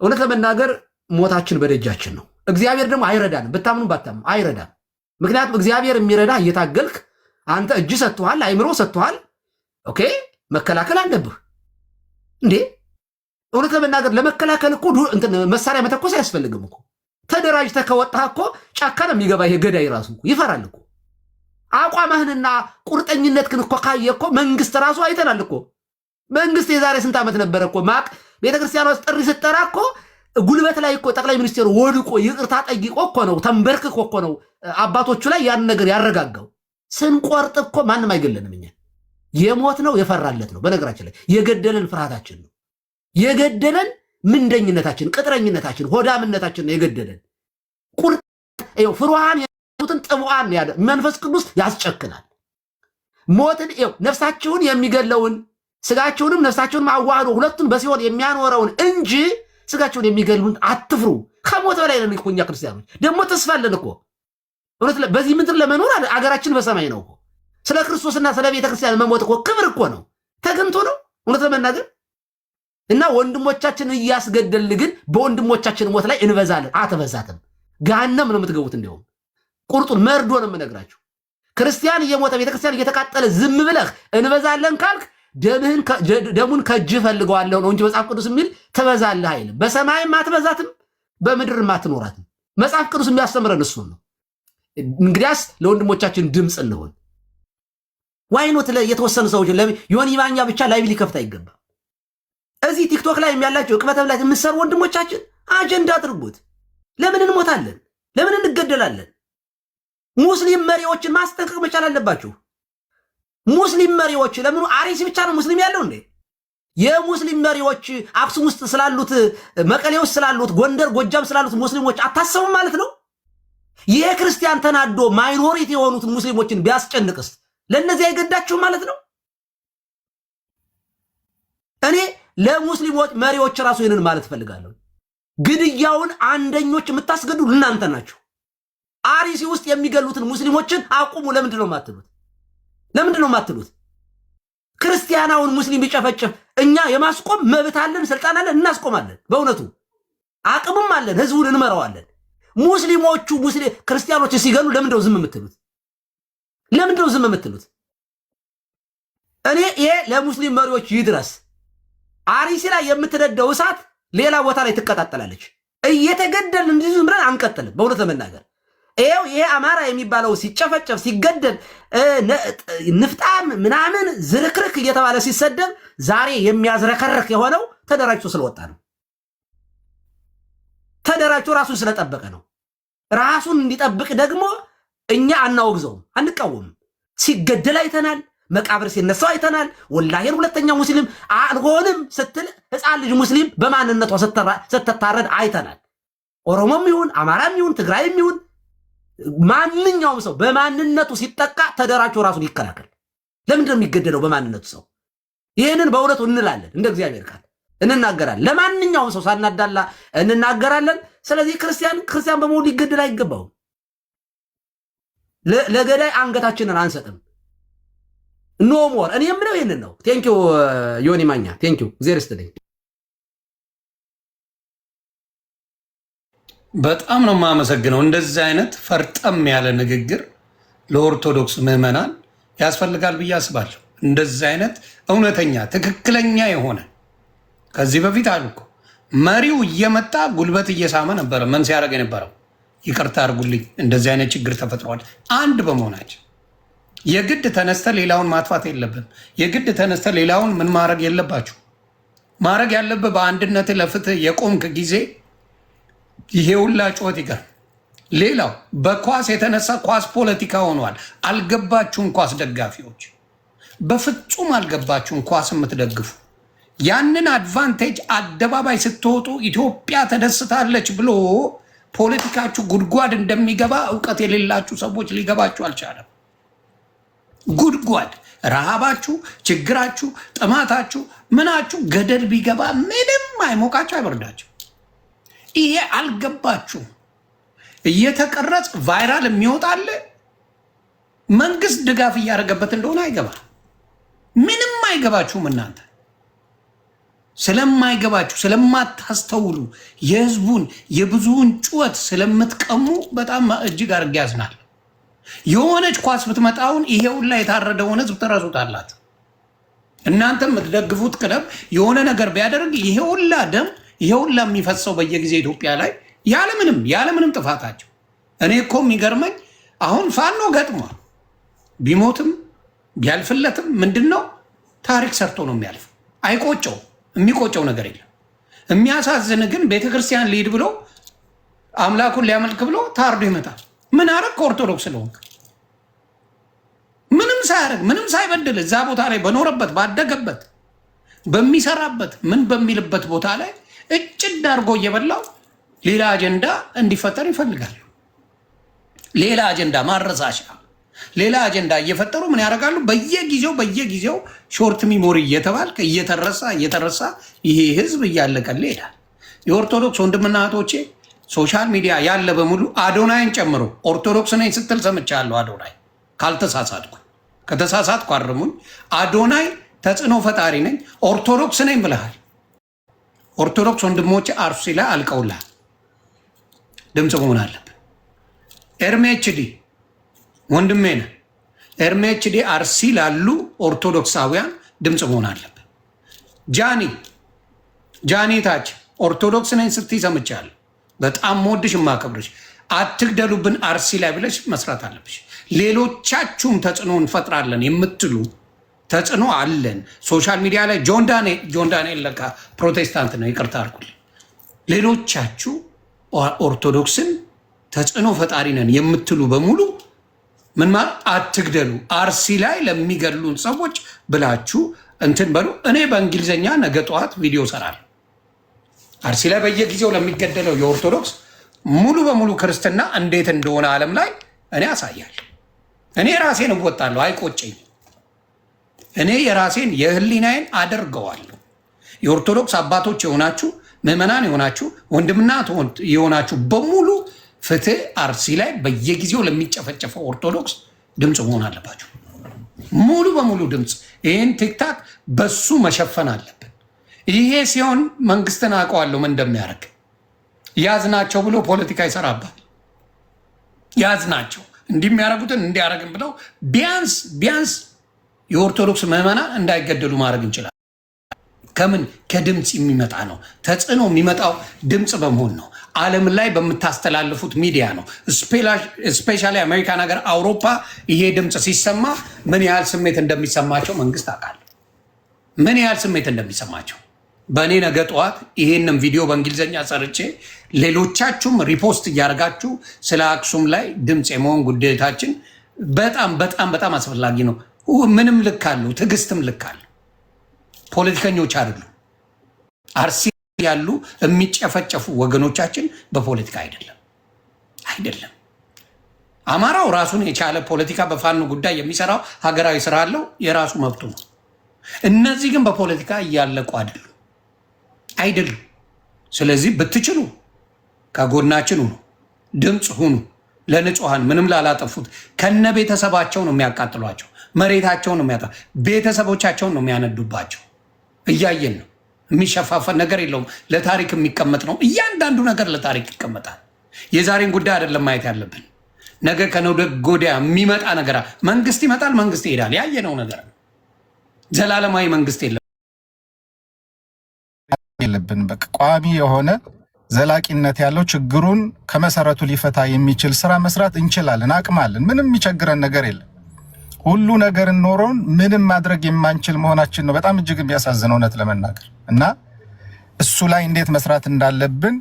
እውነት ለመናገር ሞታችን በደጃችን ነው። እግዚአብሔር ደግሞ አይረዳንም። ብታምኑ ባታምኑ አይረዳም። ምክንያቱም እግዚአብሔር የሚረዳ እየታገልክ አንተ እጅ ሰጥቷል፣ አይምሮ ሰጥቷል። ኦኬ መከላከል አለብህ እንዴ። እውነት ለመናገር ለመከላከል እኮ መሳሪያ መተኮስ አያስፈልግም እኮ። ተደራጅተህ ከወጣህ እኮ ጫካ ነው የሚገባ። ይሄ ገዳይ ራሱ እኮ ይፈራል እኮ። አቋምህንና ቁርጠኝነት ግን እኮ ካየ እኮ መንግስት ራሱ አይተናል እኮ። መንግስት የዛሬ ስንት ዓመት ነበረ እኮ ማቅ ቤተክርስቲያኗ ውስጥ ጥሪ ስትጠራ እኮ ጉልበት ላይ እኮ ጠቅላይ ሚኒስቴሩ ወድቆ ይቅርታ ጠይቆ እኮ ነው ተንበርክኮ እኮ ነው አባቶቹ ላይ ያን ነገር ያረጋጋው። ስንቆርጥ እኮ ማንም አይገለንም። እኛ የሞት ነው የፈራለት ነው። በነገራችን ላይ የገደለን ፍርሃታችን ነው የገደለን፣ ምንደኝነታችን፣ ቅጥረኝነታችን፣ ሆዳምነታችን ነው የገደለን። ቁርጥ ፍሩሃን ያሉትን ጥቡዓን ያለ መንፈስ ቅዱስ ያስጨክናል። ሞትን ነፍሳችሁን የሚገለውን ስጋችሁንም ነፍሳችሁንም አዋህዶ ሁለቱን በሲኦል የሚያኖረውን እንጂ ስጋችሁን የሚገሉን አትፍሩ። ከሞት በላይ ነን እኮ እኛ ክርስቲያኖች። ደግሞ ተስፋ አለን እኮ እውነት በዚህ ምድር ለመኖር አገራችን በሰማይ ነው እኮ። ስለ ክርስቶስና ስለ ቤተ ክርስቲያን መሞት እኮ ክብር እኮ ነው፣ ተገንቶ ነው እውነት ለመናገር እና ወንድሞቻችን እያስገደልን ግን በወንድሞቻችን ሞት ላይ እንበዛለን። አትበዛትም፣ ገሃነም ነው የምትገቡት። እንደውም ቁርጡን መርዶ ነው የምነግራችሁ። ክርስቲያን እየሞተ ቤተክርስቲያን እየተቃጠለ ዝም ብለህ እንበዛለን ካልክ ደሙን ከእጅህ ፈልገዋለሁ ነው እንጂ መጽሐፍ ቅዱስ የሚል ትበዛለህ አይልም። በሰማይም አትበዛትም፣ በምድርም አትኖራትም። መጽሐፍ ቅዱስ የሚያስተምረን እሱን ነው። እንግዲያስ ለወንድሞቻችን ድምፅ እንሆን። ዋይኖት የተወሰኑ ሰዎች ዮኒ ማኛ ብቻ ላይቭ ሊከፍት አይገባም። እዚህ ቲክቶክ ላይ ያላችሁ ቅበተብ ላይ የምትሰሩ ወንድሞቻችን አጀንዳ አድርጉት። ለምን እንሞታለን? ለምን እንገደላለን? ሙስሊም መሪዎችን ማስጠንቀቅ መቻል አለባችሁ። ሙስሊም መሪዎች ለምኑ አሪሲ ብቻ ነው ሙስሊም ያለው እንዴ? የሙስሊም መሪዎች አክሱም ውስጥ ስላሉት፣ መቀሌ ውስጥ ስላሉት፣ ጎንደር ጎጃም ስላሉት ሙስሊሞች አታሰቡም ማለት ነው? የክርስቲያን ተናዶ ማይኖሪቲ የሆኑትን ሙስሊሞችን ቢያስጨንቅስ ለነዚህ አይገዳችሁም ማለት ነው? እኔ ለሙስሊሞች መሪዎች ራሱ ይህንን ማለት ፈልጋለሁ። ግድያውን አንደኞች የምታስገዱ እናንተ ናችሁ። አሪሲ ውስጥ የሚገሉትን ሙስሊሞችን አቁሙ። ለምንድን ነው የማትሉት? ለምንድን ነው የማትሉት? ክርስቲያናውን ሙስሊም ቢጨፈጭፍ እኛ የማስቆም መብት አለን፣ ስልጣን አለን፣ እናስቆማለን። በእውነቱ አቅምም አለን፣ ህዝቡን እንመራዋለን። ሙስሊሞቹ ክርስቲያኖች ሲገሉ ለምንድነው ዝም የምትሉት? ለምንድነው ዝም የምትሉት? እኔ ይሄ ለሙስሊም መሪዎች ይድረስ። አሪሲ ላይ የምትነደው እሳት ሌላ ቦታ ላይ ትቀጣጠላለች። እየተገደል እንዲህ ዝም ብለን አንቀጥልም። በእውነት ለመናገር ይሄ አማራ የሚባለው ሲጨፈጨፍ ሲገደል ንፍጣም ምናምን ዝርክርክ እየተባለ ሲሰደብ ዛሬ የሚያዝረከረክ የሆነው ተደራጅቶ ስለወጣ ነው። ተደራጅቶ ራሱን ስለጠበቀ ነው። ራሱን እንዲጠብቅ ደግሞ እኛ አናወግዘውም፣ አንቃወምም። ሲገደል አይተናል። መቃብር ሲነሳው አይተናል። ወላሂን ሁለተኛ ሙስሊም አልሆንም ስትል ህፃን ልጅ ሙስሊም በማንነቷ ስትታረድ አይተናል። ኦሮሞም ይሁን አማራም ይሁን ትግራይም ይሁን ማንኛውም ሰው በማንነቱ ሲጠቃ ተደራጅቶ ራሱን ይከላከል። ለምንድን ነው የሚገደለው በማንነቱ ሰው? ይህንን በእውነቱ እንላለን፣ እንደ እግዚአብሔር ቃል እንናገራለን። ለማንኛውም ሰው ሳናዳላ እንናገራለን። ስለዚህ ክርስቲያን በመሆኑ ሊገደል አይገባውም። ለገዳይ አንገታችንን አንሰጥም። ኖ ሞር። እኔ የምለው ይህንን ነው። ቴንኪዩ ዮኒ ማኛ፣ ቴንኪዩ እግዚአብሔር ይስጥልኝ። በጣም ነው የማመሰግነው። እንደዚህ አይነት ፈርጠም ያለ ንግግር ለኦርቶዶክስ ምዕመናን ያስፈልጋል ብዬ አስባለሁ። እንደዚህ አይነት እውነተኛ ትክክለኛ የሆነ ከዚህ በፊት አሉ እኮ መሪው እየመጣ ጉልበት እየሳመ ነበረ ምን ሲያደርግ የነበረው። ይቅርታ አድርጉልኝ፣ እንደዚህ አይነት ችግር ተፈጥሯል። አንድ በመሆናቸው የግድ ተነስተ ሌላውን ማጥፋት የለብን። የግድ ተነስተ ሌላውን ምን ማድረግ የለባችሁ። ማድረግ ያለብህ በአንድነት ለፍትህ የቆምክ ጊዜ ይሄ ሁላ ጩኸት ይቀር። ሌላው በኳስ የተነሳ ኳስ ፖለቲካ ሆኗል። አልገባችሁም? ኳስ ደጋፊዎች በፍጹም አልገባችሁም? ኳስ የምትደግፉ ያንን አድቫንቴጅ አደባባይ ስትወጡ ኢትዮጵያ ተደስታለች ብሎ ፖለቲካችሁ ጉድጓድ እንደሚገባ እውቀት የሌላችሁ ሰዎች ሊገባችሁ አልቻለም። ጉድጓድ ረሃባችሁ፣ ችግራችሁ፣ ጥማታችሁ፣ ምናችሁ ገደል ቢገባ ምንም አይሞቃችሁ አይበርዳችሁ። ይሄ አልገባችሁ። እየተቀረጽ ቫይራል የሚወጣለ መንግስት ድጋፍ እያደረገበት እንደሆነ አይገባ። ምንም አይገባችሁም። እናንተ ስለማይገባችሁ ስለማታስተውሉ የህዝቡን የብዙውን ጩኸት ስለምትቀሙ በጣም እጅግ አድርጌ ያዝናል። የሆነች ኳስ ብትመጣውን ይሄውን ላይ የታረደውን ህዝብ ትረሱታላችሁ። እናንተ የምትደግፉት ክለብ የሆነ ነገር ቢያደርግ ይሄ ሁላ ደም ይሄ ሁላ የሚፈሰው በየጊዜ ኢትዮጵያ ላይ ያለምንም ጥፋታቸው። እኔ እኮ የሚገርመኝ አሁን ፋኖ ገጥሟል። ቢሞትም ቢያልፍለትም ምንድነው ታሪክ ሰርቶ ነው የሚያልፍ። አይቆጨው፣ የሚቆጨው ነገር የለም። የሚያሳዝን ግን ቤተክርስቲያን ሊሄድ ብሎ አምላኩን ሊያመልክ ብሎ ታርዶ ይመጣል። ምን አረግ? ከኦርቶዶክስ ስለሆንክ ምንም ሳያደርግ ምንም ሳይበድል እዛ ቦታ ላይ በኖረበት ባደገበት በሚሰራበት ምን በሚልበት ቦታ ላይ እጭድ አድርጎ እየበላው ሌላ አጀንዳ እንዲፈጠር ይፈልጋል። ሌላ አጀንዳ ማረሳሻ፣ ሌላ አጀንዳ እየፈጠሩ ምን ያደርጋሉ? በየጊዜው ሾርት ሚሞሪ እየተባልክ እየተረሳ ይሄ ህዝብ እያለቀል ይሄዳል። የኦርቶዶክስ ወንድምና እህቶቼ ሶሻል ሚዲያ ያለ በሙሉ አዶናይን ጨምሮ ኦርቶዶክስ ነኝ ስትል ሰምቻለሁ። አዶናይ ካልተሳሳትኩ፣ ከተሳሳትኩ አርሙኝ። አዶናይ ተጽዕኖ ፈጣሪ ነኝ ኦርቶዶክስ ነኝ ብለሃል። ኦርቶዶክስ ወንድሞች አርሲ ላይ አልቀውልሃል። ድምፅ መሆን አለብን። ኤርሜችዲ ወንድሜ ነህ። ኤርሜችዲ አርሲ ላሉ ኦርቶዶክሳውያን ድምፅ መሆን አለብን። ጃኒ ታች ኦርቶዶክስ ነኝ ስትይ ሰምቻለሁ። በጣም ሞድሽ የማከብርሽ። አትግደሉብን አርሲ ላይ ብለሽ መስራት አለብሽ። ሌሎቻችሁም ተጽዕኖ እንፈጥራለን የምትሉ ተጽዕኖ አለን ሶሻል ሚዲያ ላይ። ጆን ዳንኤል ለካ ፕሮቴስታንት ነው፣ ይቅርታ አድርጉልኝ። ሌሎቻችሁ ኦርቶዶክስን ተጽዕኖ ፈጣሪ ነን የምትሉ በሙሉ ምን ማለት አትግደሉ፣ አርሲ ላይ ለሚገድሉን ሰዎች ብላችሁ እንትን በሉ። እኔ በእንግሊዝኛ ነገ ጠዋት ቪዲዮ ሰራለሁ። አርሲ ላይ በየጊዜው ለሚገደለው የኦርቶዶክስ ሙሉ በሙሉ ክርስትና እንዴት እንደሆነ ዓለም ላይ እኔ አሳያለሁ። እኔ ራሴን እወጣለሁ፣ አይቆጨኝም። እኔ የራሴን የህሊናዬን አደርገዋለሁ። የኦርቶዶክስ አባቶች የሆናችሁ ምዕመናን የሆናችሁ ወንድምና የሆናችሁ በሙሉ ፍትህ አርሲ ላይ በየጊዜው ለሚጨፈጨፈው ኦርቶዶክስ ድምፅ መሆን አለባችሁ። ሙሉ በሙሉ ድምፅ። ይህን ቲክታክ በሱ መሸፈን አለብን። ይሄ ሲሆን መንግስትን አውቀዋለሁ ምን እንደሚያደርግ። ያዝናቸው ብሎ ፖለቲካ ይሰራባል። ያዝናቸው እንዲሚያደርጉትን እንዲያደርግን ብለው ቢያንስ የኦርቶዶክስ ምዕመናን እንዳይገደሉ ማድረግ እንችላለን። ከምን ከድምፅ የሚመጣ ነው። ተጽዕኖ የሚመጣው ድምፅ በመሆን ነው። ዓለም ላይ በምታስተላልፉት ሚዲያ ነው። ስፔሻሊ አሜሪካን ሀገር፣ አውሮፓ ይሄ ድምፅ ሲሰማ ምን ያህል ስሜት እንደሚሰማቸው መንግስት አውቃለሁ። ምን ያህል ስሜት እንደሚሰማቸው በእኔ ነገ ጠዋት ይሄንን ቪዲዮ በእንግሊዝኛ ሰርቼ ሌሎቻችሁም ሪፖስት እያደረጋችሁ ስለ አክሱም ላይ ድምፅ የመሆን ጉዳይታችን በጣም በጣም በጣም አስፈላጊ ነው። ምንም ልክ አለው፣ ትዕግስትም ልክ አለው። ፖለቲከኞች አይደሉም። አርሲ ያሉ የሚጨፈጨፉ ወገኖቻችን በፖለቲካ አይደለም። አማራው ራሱን የቻለ ፖለቲካ በፋኖ ጉዳይ የሚሰራው ሀገራዊ ስራ አለው፣ የራሱ መብቱ ነው። እነዚህ ግን በፖለቲካ እያለቁ አይደሉም። ስለዚህ ብትችሉ ከጎናችን ሁኑ፣ ድምፅ ሁኑ። ለንጹሐን ምንም ላላጠፉት ከነ ቤተሰባቸው ነው የሚያቃጥሏቸው፣ መሬታቸውን ነው ቤተሰቦቻቸውን ነው የሚያነዱባቸው። እያየን ነው። የሚሸፋፈን ነገር የለውም። ለታሪክ የሚቀመጥ ነው። እያንዳንዱ ነገር ለታሪክ ይቀመጣል። የዛሬን ጉዳይ አይደለም ማየት ያለብን። ነገ ከነገ ወዲያ የሚመጣ ነገር መንግስት ይመጣል፣ መንግስት ይሄዳል። ያየነው ነገር ነው። ዘላለማዊ መንግስት የለብን። በቃ ቋሚ የሆነ ዘላቂነት ያለው ችግሩን ከመሰረቱ ሊፈታ የሚችል ስራ መስራት እንችላለን፣ አቅማለን። ምንም የሚቸግረን ነገር የለም። ሁሉ ነገር ኖሮን ምንም ማድረግ የማንችል መሆናችን ነው በጣም እጅግ የሚያሳዝነው እውነት ለመናገር እና እሱ ላይ እንዴት መስራት እንዳለብን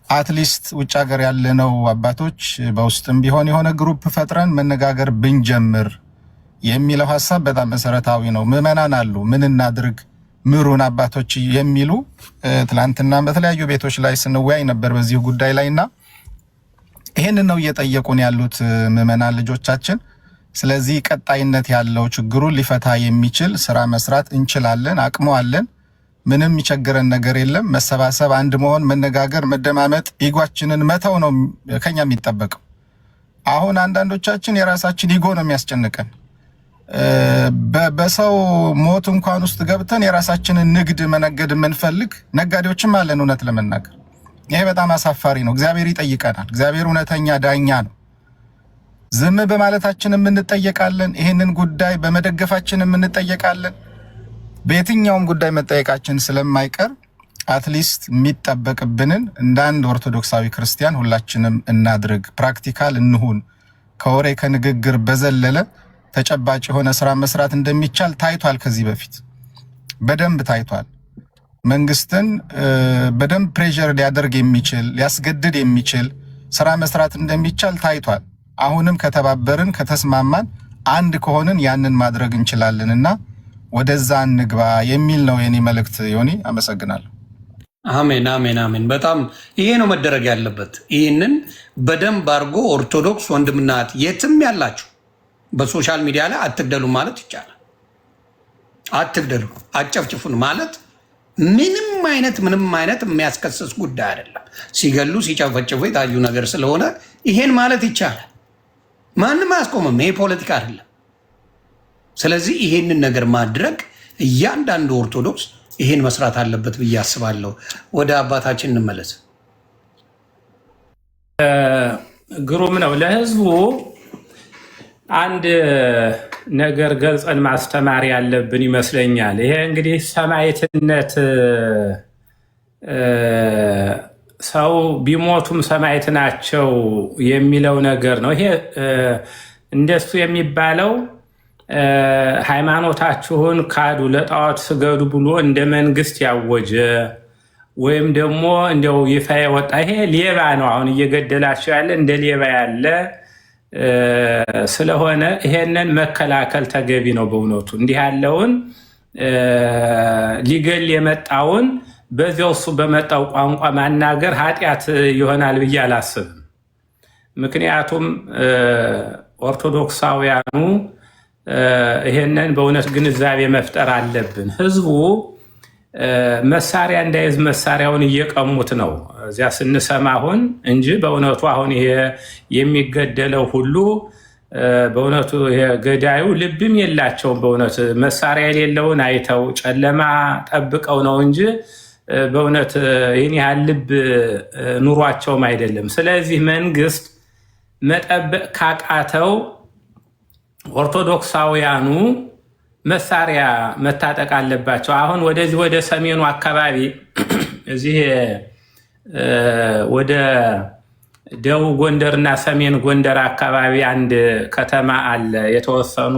አትሊስት ውጭ ሀገር ያለነው አባቶች በውስጥም ቢሆን የሆነ ግሩፕ ፈጥረን መነጋገር ብንጀምር የሚለው ሐሳብ በጣም መሰረታዊ ነው። ምዕመናን አሉ፣ ምን እናድርግ ምሩን አባቶች የሚሉ ትላንትና በተለያዩ ቤቶች ላይ ስንወያይ ነበር በዚህ ጉዳይ ላይና ይሄንን ነው እየጠየቁን ያሉት ምዕመናን ልጆቻችን። ስለዚህ ቀጣይነት ያለው ችግሩን ሊፈታ የሚችል ስራ መስራት እንችላለን፣ አቅሙ አለን። ምንም የሚቸግረን ነገር የለም። መሰባሰብ፣ አንድ መሆን፣ መነጋገር፣ መደማመጥ፣ ኢጓችንን መተው ነው ከኛ የሚጠበቀው። አሁን አንዳንዶቻችን የራሳችን ኢጎ ነው የሚያስጨንቀን። በሰው ሞት እንኳን ውስጥ ገብተን የራሳችንን ንግድ መነገድ የምንፈልግ ነጋዴዎችም አለን። እውነት ለመናገር ይሄ በጣም አሳፋሪ ነው። እግዚአብሔር ይጠይቀናል። እግዚአብሔር እውነተኛ ዳኛ ነው። ዝም በማለታችን እንጠየቃለን። ይሄንን ጉዳይ በመደገፋችን እንጠየቃለን። በየትኛውም ጉዳይ መጠየቃችን ስለማይቀር አትሊስት የሚጠበቅብንን እንደ አንድ ኦርቶዶክሳዊ ክርስቲያን ሁላችንም እናድርግ። ፕራክቲካል እንሁን። ከወሬ ከንግግር በዘለለ ተጨባጭ የሆነ ስራ መስራት እንደሚቻል ታይቷል። ከዚህ በፊት በደንብ ታይቷል። መንግስትን በደንብ ፕሬሸር ሊያደርግ የሚችል ሊያስገድድ የሚችል ስራ መስራት እንደሚቻል ታይቷል። አሁንም ከተባበርን ከተስማማን አንድ ከሆንን ያንን ማድረግ እንችላለንና ወደዛ እንግባ የሚል ነው የኔ መልእክት። ዮኒ አመሰግናለሁ። አሜን አሜን አሜን። በጣም ይሄ ነው መደረግ ያለበት። ይህንን በደንብ አድርጎ ኦርቶዶክስ ወንድምናት የትም ያላችሁ በሶሻል ሚዲያ ላይ አትግደሉ ማለት ይቻላል። አትግደሉ፣ አጨፍጭፉን ማለት ምንም አይነት የሚያስከስስ ጉዳይ አይደለም። ሲገሉ ሲጨፈጭፉ የታዩ ነገር ስለሆነ ይሄን ማለት ይቻላል። ማንም አያስቆምም። ይሄ ፖለቲካ አይደለም። ስለዚህ ይሄንን ነገር ማድረግ እያንዳንዱ ኦርቶዶክስ ይሄን መስራት አለበት ብዬ አስባለሁ። ወደ አባታችን እንመለስ። ግሩም ነው። ለህዝቡ አንድ ነገር ገልጸን ማስተማር ያለብን ይመስለኛል። ይሄ እንግዲህ ሰማዕትነት ሰው ቢሞቱም ሰማዕት ናቸው የሚለው ነገር ነው። ይሄ እንደሱ የሚባለው ሃይማኖታችሁን ካዱ፣ ለጣዖት ስገዱ ብሎ እንደ መንግስት ያወጀ ወይም ደግሞ እንደው ይፋ የወጣ ይሄ ሌባ ነው። አሁን እየገደላቸው ያለ እንደ ሌባ ያለ ስለሆነ ይሄንን መከላከል ተገቢ ነው። በእውነቱ እንዲህ ያለውን ሊገል የመጣውን በዚያው እሱ በመጣው ቋንቋ ማናገር ኃጢአት ይሆናል ብዬ አላስብም። ምክንያቱም ኦርቶዶክሳውያኑ ይሄንን በእውነት ግንዛቤ መፍጠር አለብን። ህዝቡ መሳሪያ እንዳይዝ መሳሪያውን እየቀሙት ነው እዚያ ስንሰማ አሁን እንጂ በእውነቱ አሁን ይሄ የሚገደለው ሁሉ በእውነቱ ገዳዩ ልብም የላቸውም። በእውነት መሳሪያ የሌለውን አይተው ጨለማ ጠብቀው ነው እንጂ በእውነት ይህን ያህል ልብ ኑሯቸውም አይደለም። ስለዚህ መንግስት መጠበቅ ካቃተው ኦርቶዶክሳውያኑ መሳሪያ መታጠቅ አለባቸው። አሁን ወደዚህ ወደ ሰሜኑ አካባቢ እዚህ ወደ ደቡብ ጎንደርና ሰሜን ጎንደር አካባቢ አንድ ከተማ አለ። የተወሰኑ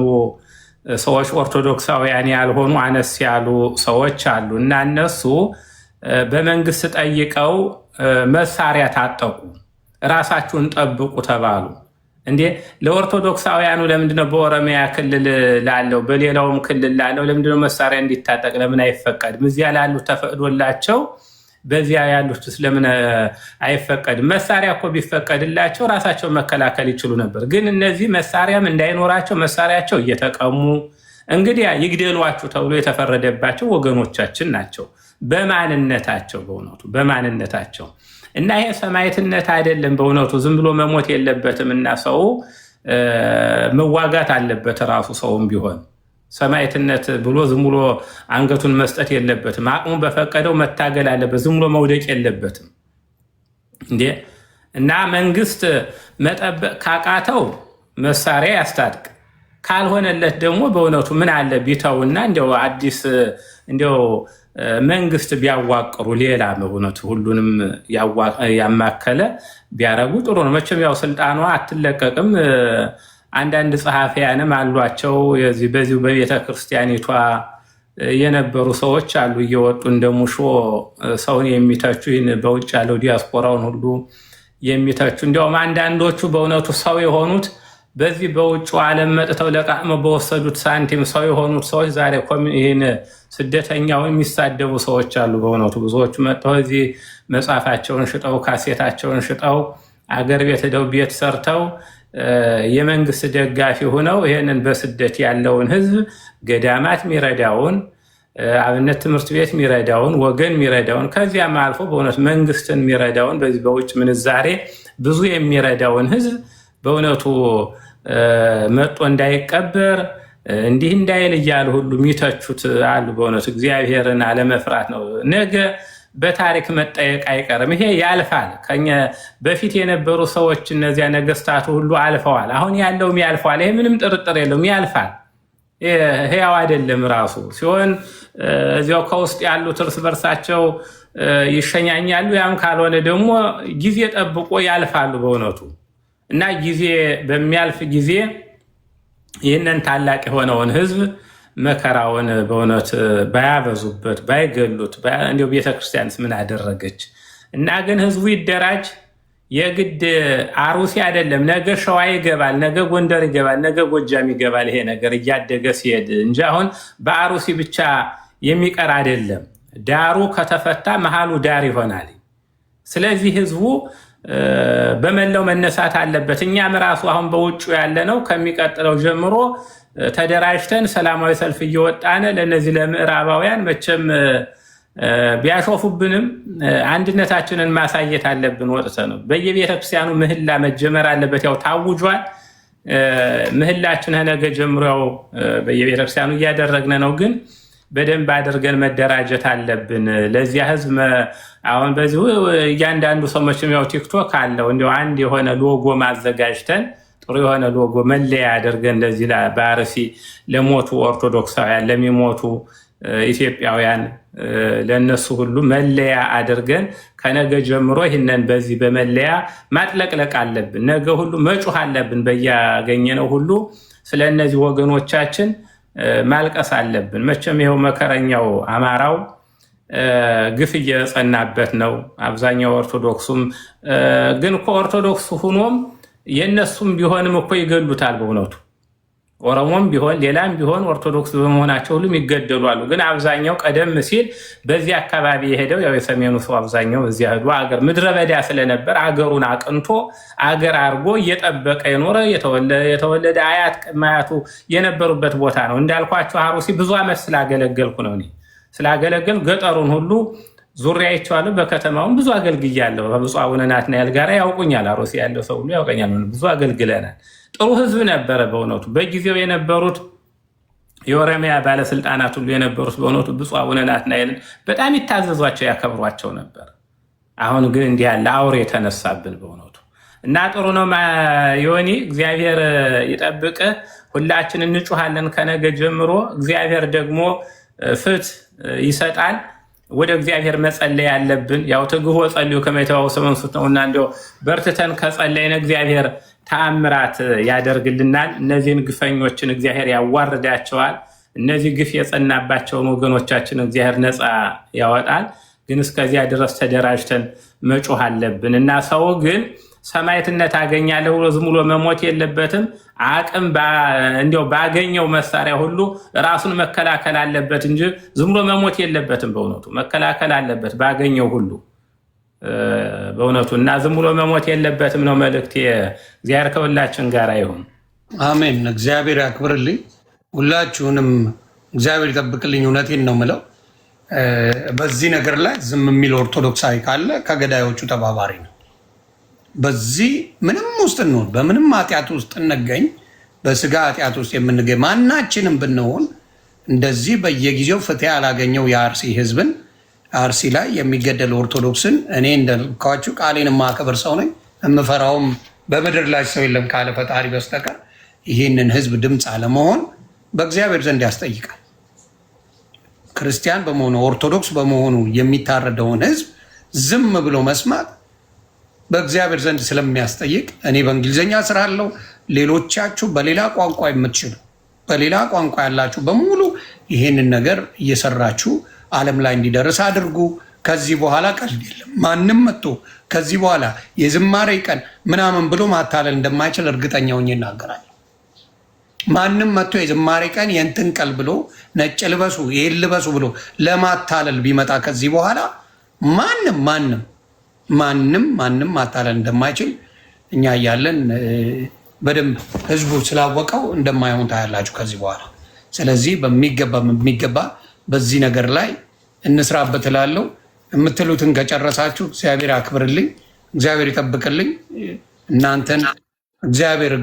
ሰዎች ኦርቶዶክሳውያን ያልሆኑ አነስ ያሉ ሰዎች አሉ እና እነሱ በመንግስት ጠይቀው መሳሪያ ታጠቁ፣ ራሳችሁን ጠብቁ ተባሉ። እንዴ ለኦርቶዶክሳውያኑ ለምንድነው በኦሮሚያ ክልል ላለው በሌላውም ክልል ላለው ለምንድነው መሳሪያ እንዲታጠቅ ለምን አይፈቀድም? እዚያ ላሉት ተፈቅዶላቸው በዚያ ያሉት ለምን አይፈቀድም? መሳሪያ እኮ ቢፈቀድላቸው ራሳቸው መከላከል ይችሉ ነበር። ግን እነዚህ መሳሪያም እንዳይኖራቸው መሳሪያቸው እየተቀሙ እንግዲህ ይግደሏችሁ ተብሎ የተፈረደባቸው ወገኖቻችን ናቸው። በማንነታቸው በእውነቱ በማንነታቸው እና ይሄ ሰማዕትነት አይደለም። በእውነቱ ዝም ብሎ መሞት የለበትም እና ሰው መዋጋት አለበት። ራሱ ሰውም ቢሆን ሰማዕትነት ብሎ ዝም ብሎ አንገቱን መስጠት የለበትም። አቅሙ በፈቀደው መታገል አለበት። ዝም ብሎ መውደቅ የለበትም እንዴ። እና መንግስት መጠበቅ ካቃተው መሳሪያ ያስታጥቅ፣ ካልሆነለት ደግሞ በእውነቱ ምን አለ ቢተውና እንዲያው አዲስ እንዲያው መንግስት ቢያዋቅሩ ሌላ በእውነቱ ሁሉንም ያማከለ ቢያረጉ ጥሩ ነው። መቼም ያው ስልጣኗ አትለቀቅም። አንዳንድ ጸሐፊያንም አሏቸው በዚሁ በቤተ ክርስቲያኒቷ የነበሩ ሰዎች አሉ እየወጡ እንደ ሙሾ ሰውን የሚተቹ በውጭ ያለው ዲያስፖራውን ሁሉ የሚተቹ። እንዲያውም አንዳንዶቹ በእውነቱ ሰው የሆኑት በዚህ በውጭ ዓለም መጥተው ለቃቅመው በወሰዱት ሳንቲም ሰው የሆኑት ሰዎች ዛሬ ይህን ስደተኛውን የሚሳደቡ ሰዎች አሉ። በእውነቱ ብዙዎቹ መጥተው እዚህ መጽሐፋቸውን ሽጠው ካሴታቸውን ሽጠው አገር ቤት ሄደው ቤት ሰርተው የመንግስት ደጋፊ ሆነው ይህንን በስደት ያለውን ህዝብ ገዳማት የሚረዳውን አብነት ትምህርት ቤት የሚረዳውን ወገን የሚረዳውን ከዚያም አልፎ በእውነቱ መንግስትን የሚረዳውን በዚህ በውጭ ምንዛሬ ብዙ የሚረዳውን ህዝብ በእውነቱ መጦ እንዳይቀበር እንዲህ እንዳይል እያሉ ሁሉ የሚተቹት አሉ። በእውነቱ እግዚአብሔርን አለመፍራት ነው። ነገ በታሪክ መጠየቅ አይቀርም። ይሄ ያልፋል። ከኛ በፊት የነበሩ ሰዎች እነዚያ ነገስታቱ ሁሉ አልፈዋል። አሁን ያለውም ያልፈዋል። ይሄ ምንም ጥርጥር የለውም፣ ያልፋል። ህያው አይደለም ራሱ ሲሆን እዚያው ከውስጥ ያሉት እርስ በርሳቸው ይሸኛኛሉ። ያም ካልሆነ ደግሞ ጊዜ ጠብቆ ያልፋሉ በእውነቱ እና ጊዜ በሚያልፍ ጊዜ ይህንን ታላቅ የሆነውን ህዝብ መከራውን በእውነት ባያበዙበት ባይገሉት፣ እንዲሁ ቤተክርስቲያንስ ምን አደረገች? እና ግን ህዝቡ ይደራጅ። የግድ አሩሲ አይደለም፣ ነገ ሸዋ ይገባል፣ ነገ ጎንደር ይገባል፣ ነገ ጎጃም ይገባል። ይሄ ነገር እያደገ ሲሄድ እንጂ አሁን በአሩሲ ብቻ የሚቀር አይደለም። ዳሩ ከተፈታ መሃሉ ዳር ይሆናል። ስለዚህ ህዝቡ በመላው መነሳት አለበት። እኛም ራሱ አሁን በውጭ ያለ ነው ከሚቀጥለው ጀምሮ ተደራጅተን ሰላማዊ ሰልፍ እየወጣን ለነዚህ ለምዕራባውያን መቼም ቢያሾፉብንም አንድነታችንን ማሳየት አለብን። ወጥተ ነው በየቤተ ክርስቲያኑ ምህላ መጀመር አለበት። ያው ታውጇል። ምህላችን ነገ ጀምሮ ያው በየቤተ ክርስቲያኑ እያደረግን ነው። ግን በደንብ አድርገን መደራጀት አለብን ለዚያ ህዝብ። አሁን በዚሁ እያንዳንዱ ሰው መቼም ያው ቲክቶክ አለው እንዲያው አንድ የሆነ ሎጎ ማዘጋጅተን ጥሩ የሆነ ሎጎ መለያ አድርገን ለዚህ በአርሲ ለሞቱ ኦርቶዶክሳውያን ለሚሞቱ ኢትዮጵያውያን ለነሱ ሁሉ መለያ አድርገን ከነገ ጀምሮ ይህንን በዚህ በመለያ ማጥለቅለቅ አለብን። ነገ ሁሉ መጮህ አለብን። በያገኘነው ሁሉ ስለነዚህ ወገኖቻችን ማልቀስ አለብን። መቼም ይኸው መከረኛው አማራው ግፍ እየጸናበት ነው። አብዛኛው ኦርቶዶክሱም ግን ከኦርቶዶክስ ሁኖም የነሱም ቢሆንም እኮ ይገሉታል። በእውነቱ ኦሮሞም ቢሆን ሌላም ቢሆን ኦርቶዶክስ በመሆናቸው ሁሉም ይገደሏሉ። ግን አብዛኛው ቀደም ሲል በዚህ አካባቢ የሄደው ያው የሰሜኑ ሰው አብዛኛው እዚያ ሄዶ አገር ምድረ በዳ ስለነበር አገሩን አቅንቶ አገር አድርጎ እየጠበቀ የኖረ የተወለደ አያት ቅማያቱ የነበሩበት ቦታ ነው። እንዳልኳቸው አሩሲ ብዙ ዓመት ስላገለገልኩ ነው እኔ ስላገለገል ገጠሩን ሁሉ ዙሪያ ይቻላል። በከተማውን ብዙ አገልግያለሁ። በብፁዕ አቡነ ናትናኤል ጋር ያውቁኛል። አሩሲ ያለው ሰው ሁሉ ያውቀኛል። ብዙ አገልግለናል። ጥሩ ህዝብ ነበረ በእውነቱ። በጊዜው የነበሩት የኦሮሚያ ባለስልጣናት ሁሉ የነበሩት በእውነቱ ብፁዕ አቡነ ናትናኤልን በጣም ይታዘዟቸው ያከብሯቸው ነበር። አሁን ግን እንዲህ ያለ አውሬ የተነሳብን በእውነቱ እና ጥሩ ነው። ዮኒ እግዚአብሔር ይጠብቅ። ሁላችን እንጩሃለን ከነገ ጀምሮ። እግዚአብሔር ደግሞ ፍትህ ይሰጣል። ወደ እግዚአብሔር መጸለይ ያለብን ያው ትግሆ ጸልዩ ከመይተዋው ሰመንሱት ነውና እንዲያው በርትተን ከጸለይን እግዚአብሔር ተአምራት ያደርግልናል። እነዚህን ግፈኞችን እግዚአብሔር ያዋርዳቸዋል። እነዚህ ግፍ የጸናባቸውን ወገኖቻችን እግዚአብሔር ነፃ ያወጣል። ግን እስከዚያ ድረስ ተደራጅተን መጮህ አለብን እና ሰው ግን ሰማዕትነት አገኛለሁ ብሎ ዝም ብሎ መሞት የለበትም። አቅም እንዲያው ባገኘው መሳሪያ ሁሉ ራሱን መከላከል አለበት እንጂ ዝም ብሎ መሞት የለበትም። በእውነቱ መከላከል አለበት ባገኘው ሁሉ በእውነቱ እና ዝም ብሎ መሞት የለበትም ነው መልእክቴ። እግዚአብሔር ከሁላችን ጋር ይሁን። አሜን። እግዚአብሔር ያክብርልኝ። ሁላችሁንም እግዚአብሔር ይጠብቅልኝ። እውነቴን ነው የምለው። በዚህ ነገር ላይ ዝም የሚል ኦርቶዶክሳዊ ካለ ከገዳዮቹ ተባባሪ ነው። በዚህ ምንም ውስጥ እንሆን፣ በምንም ኃጢአት ውስጥ እንገኝ፣ በስጋ ኃጢአት ውስጥ የምንገኝ ማናችንም ብንሆን እንደዚህ በየጊዜው ፍትህ ያላገኘው የአርሲ ህዝብን አርሲ ላይ የሚገደል ኦርቶዶክስን እኔ እንደልኳችሁ ቃሌን የማከብር ሰው ነኝ። የምፈራውም በምድር ላይ ሰው የለም ካለ ፈጣሪ በስተቀር ይህንን ህዝብ ድምፅ አለመሆን በእግዚአብሔር ዘንድ ያስጠይቃል። ክርስቲያን በመሆኑ ኦርቶዶክስ በመሆኑ የሚታረደውን ህዝብ ዝም ብሎ መስማት በእግዚአብሔር ዘንድ ስለሚያስጠይቅ እኔ በእንግሊዝኛ ስራ አለው። ሌሎቻችሁ በሌላ ቋንቋ የምትችሉ በሌላ ቋንቋ ያላችሁ በሙሉ ይሄንን ነገር እየሰራችሁ ዓለም ላይ እንዲደርስ አድርጉ። ከዚህ በኋላ ቀልድ የለም። ማንም መጥቶ ከዚህ በኋላ የዝማሬ ቀን ምናምን ብሎ ማታለል እንደማይችል እርግጠኛ ሆኜ እናገራለሁ። ማንም መጥቶ የዝማሬ ቀን የእንትን ቀል ብሎ ነጭ ልበሱ ይሄን ልበሱ ብሎ ለማታለል ቢመጣ ከዚህ በኋላ ማንም ማታለል እንደማይችል እኛ እያለን በደንብ ህዝቡ ስላወቀው እንደማይሆን ታያላችሁ ከዚህ በኋላ። ስለዚህ በሚገባ በዚህ ነገር ላይ እንስራበት እላለሁ። የምትሉትን ከጨረሳችሁ እግዚአብሔር አክብርልኝ፣ እግዚአብሔር ይጠብቅልኝ። እናንተን እግዚአብሔር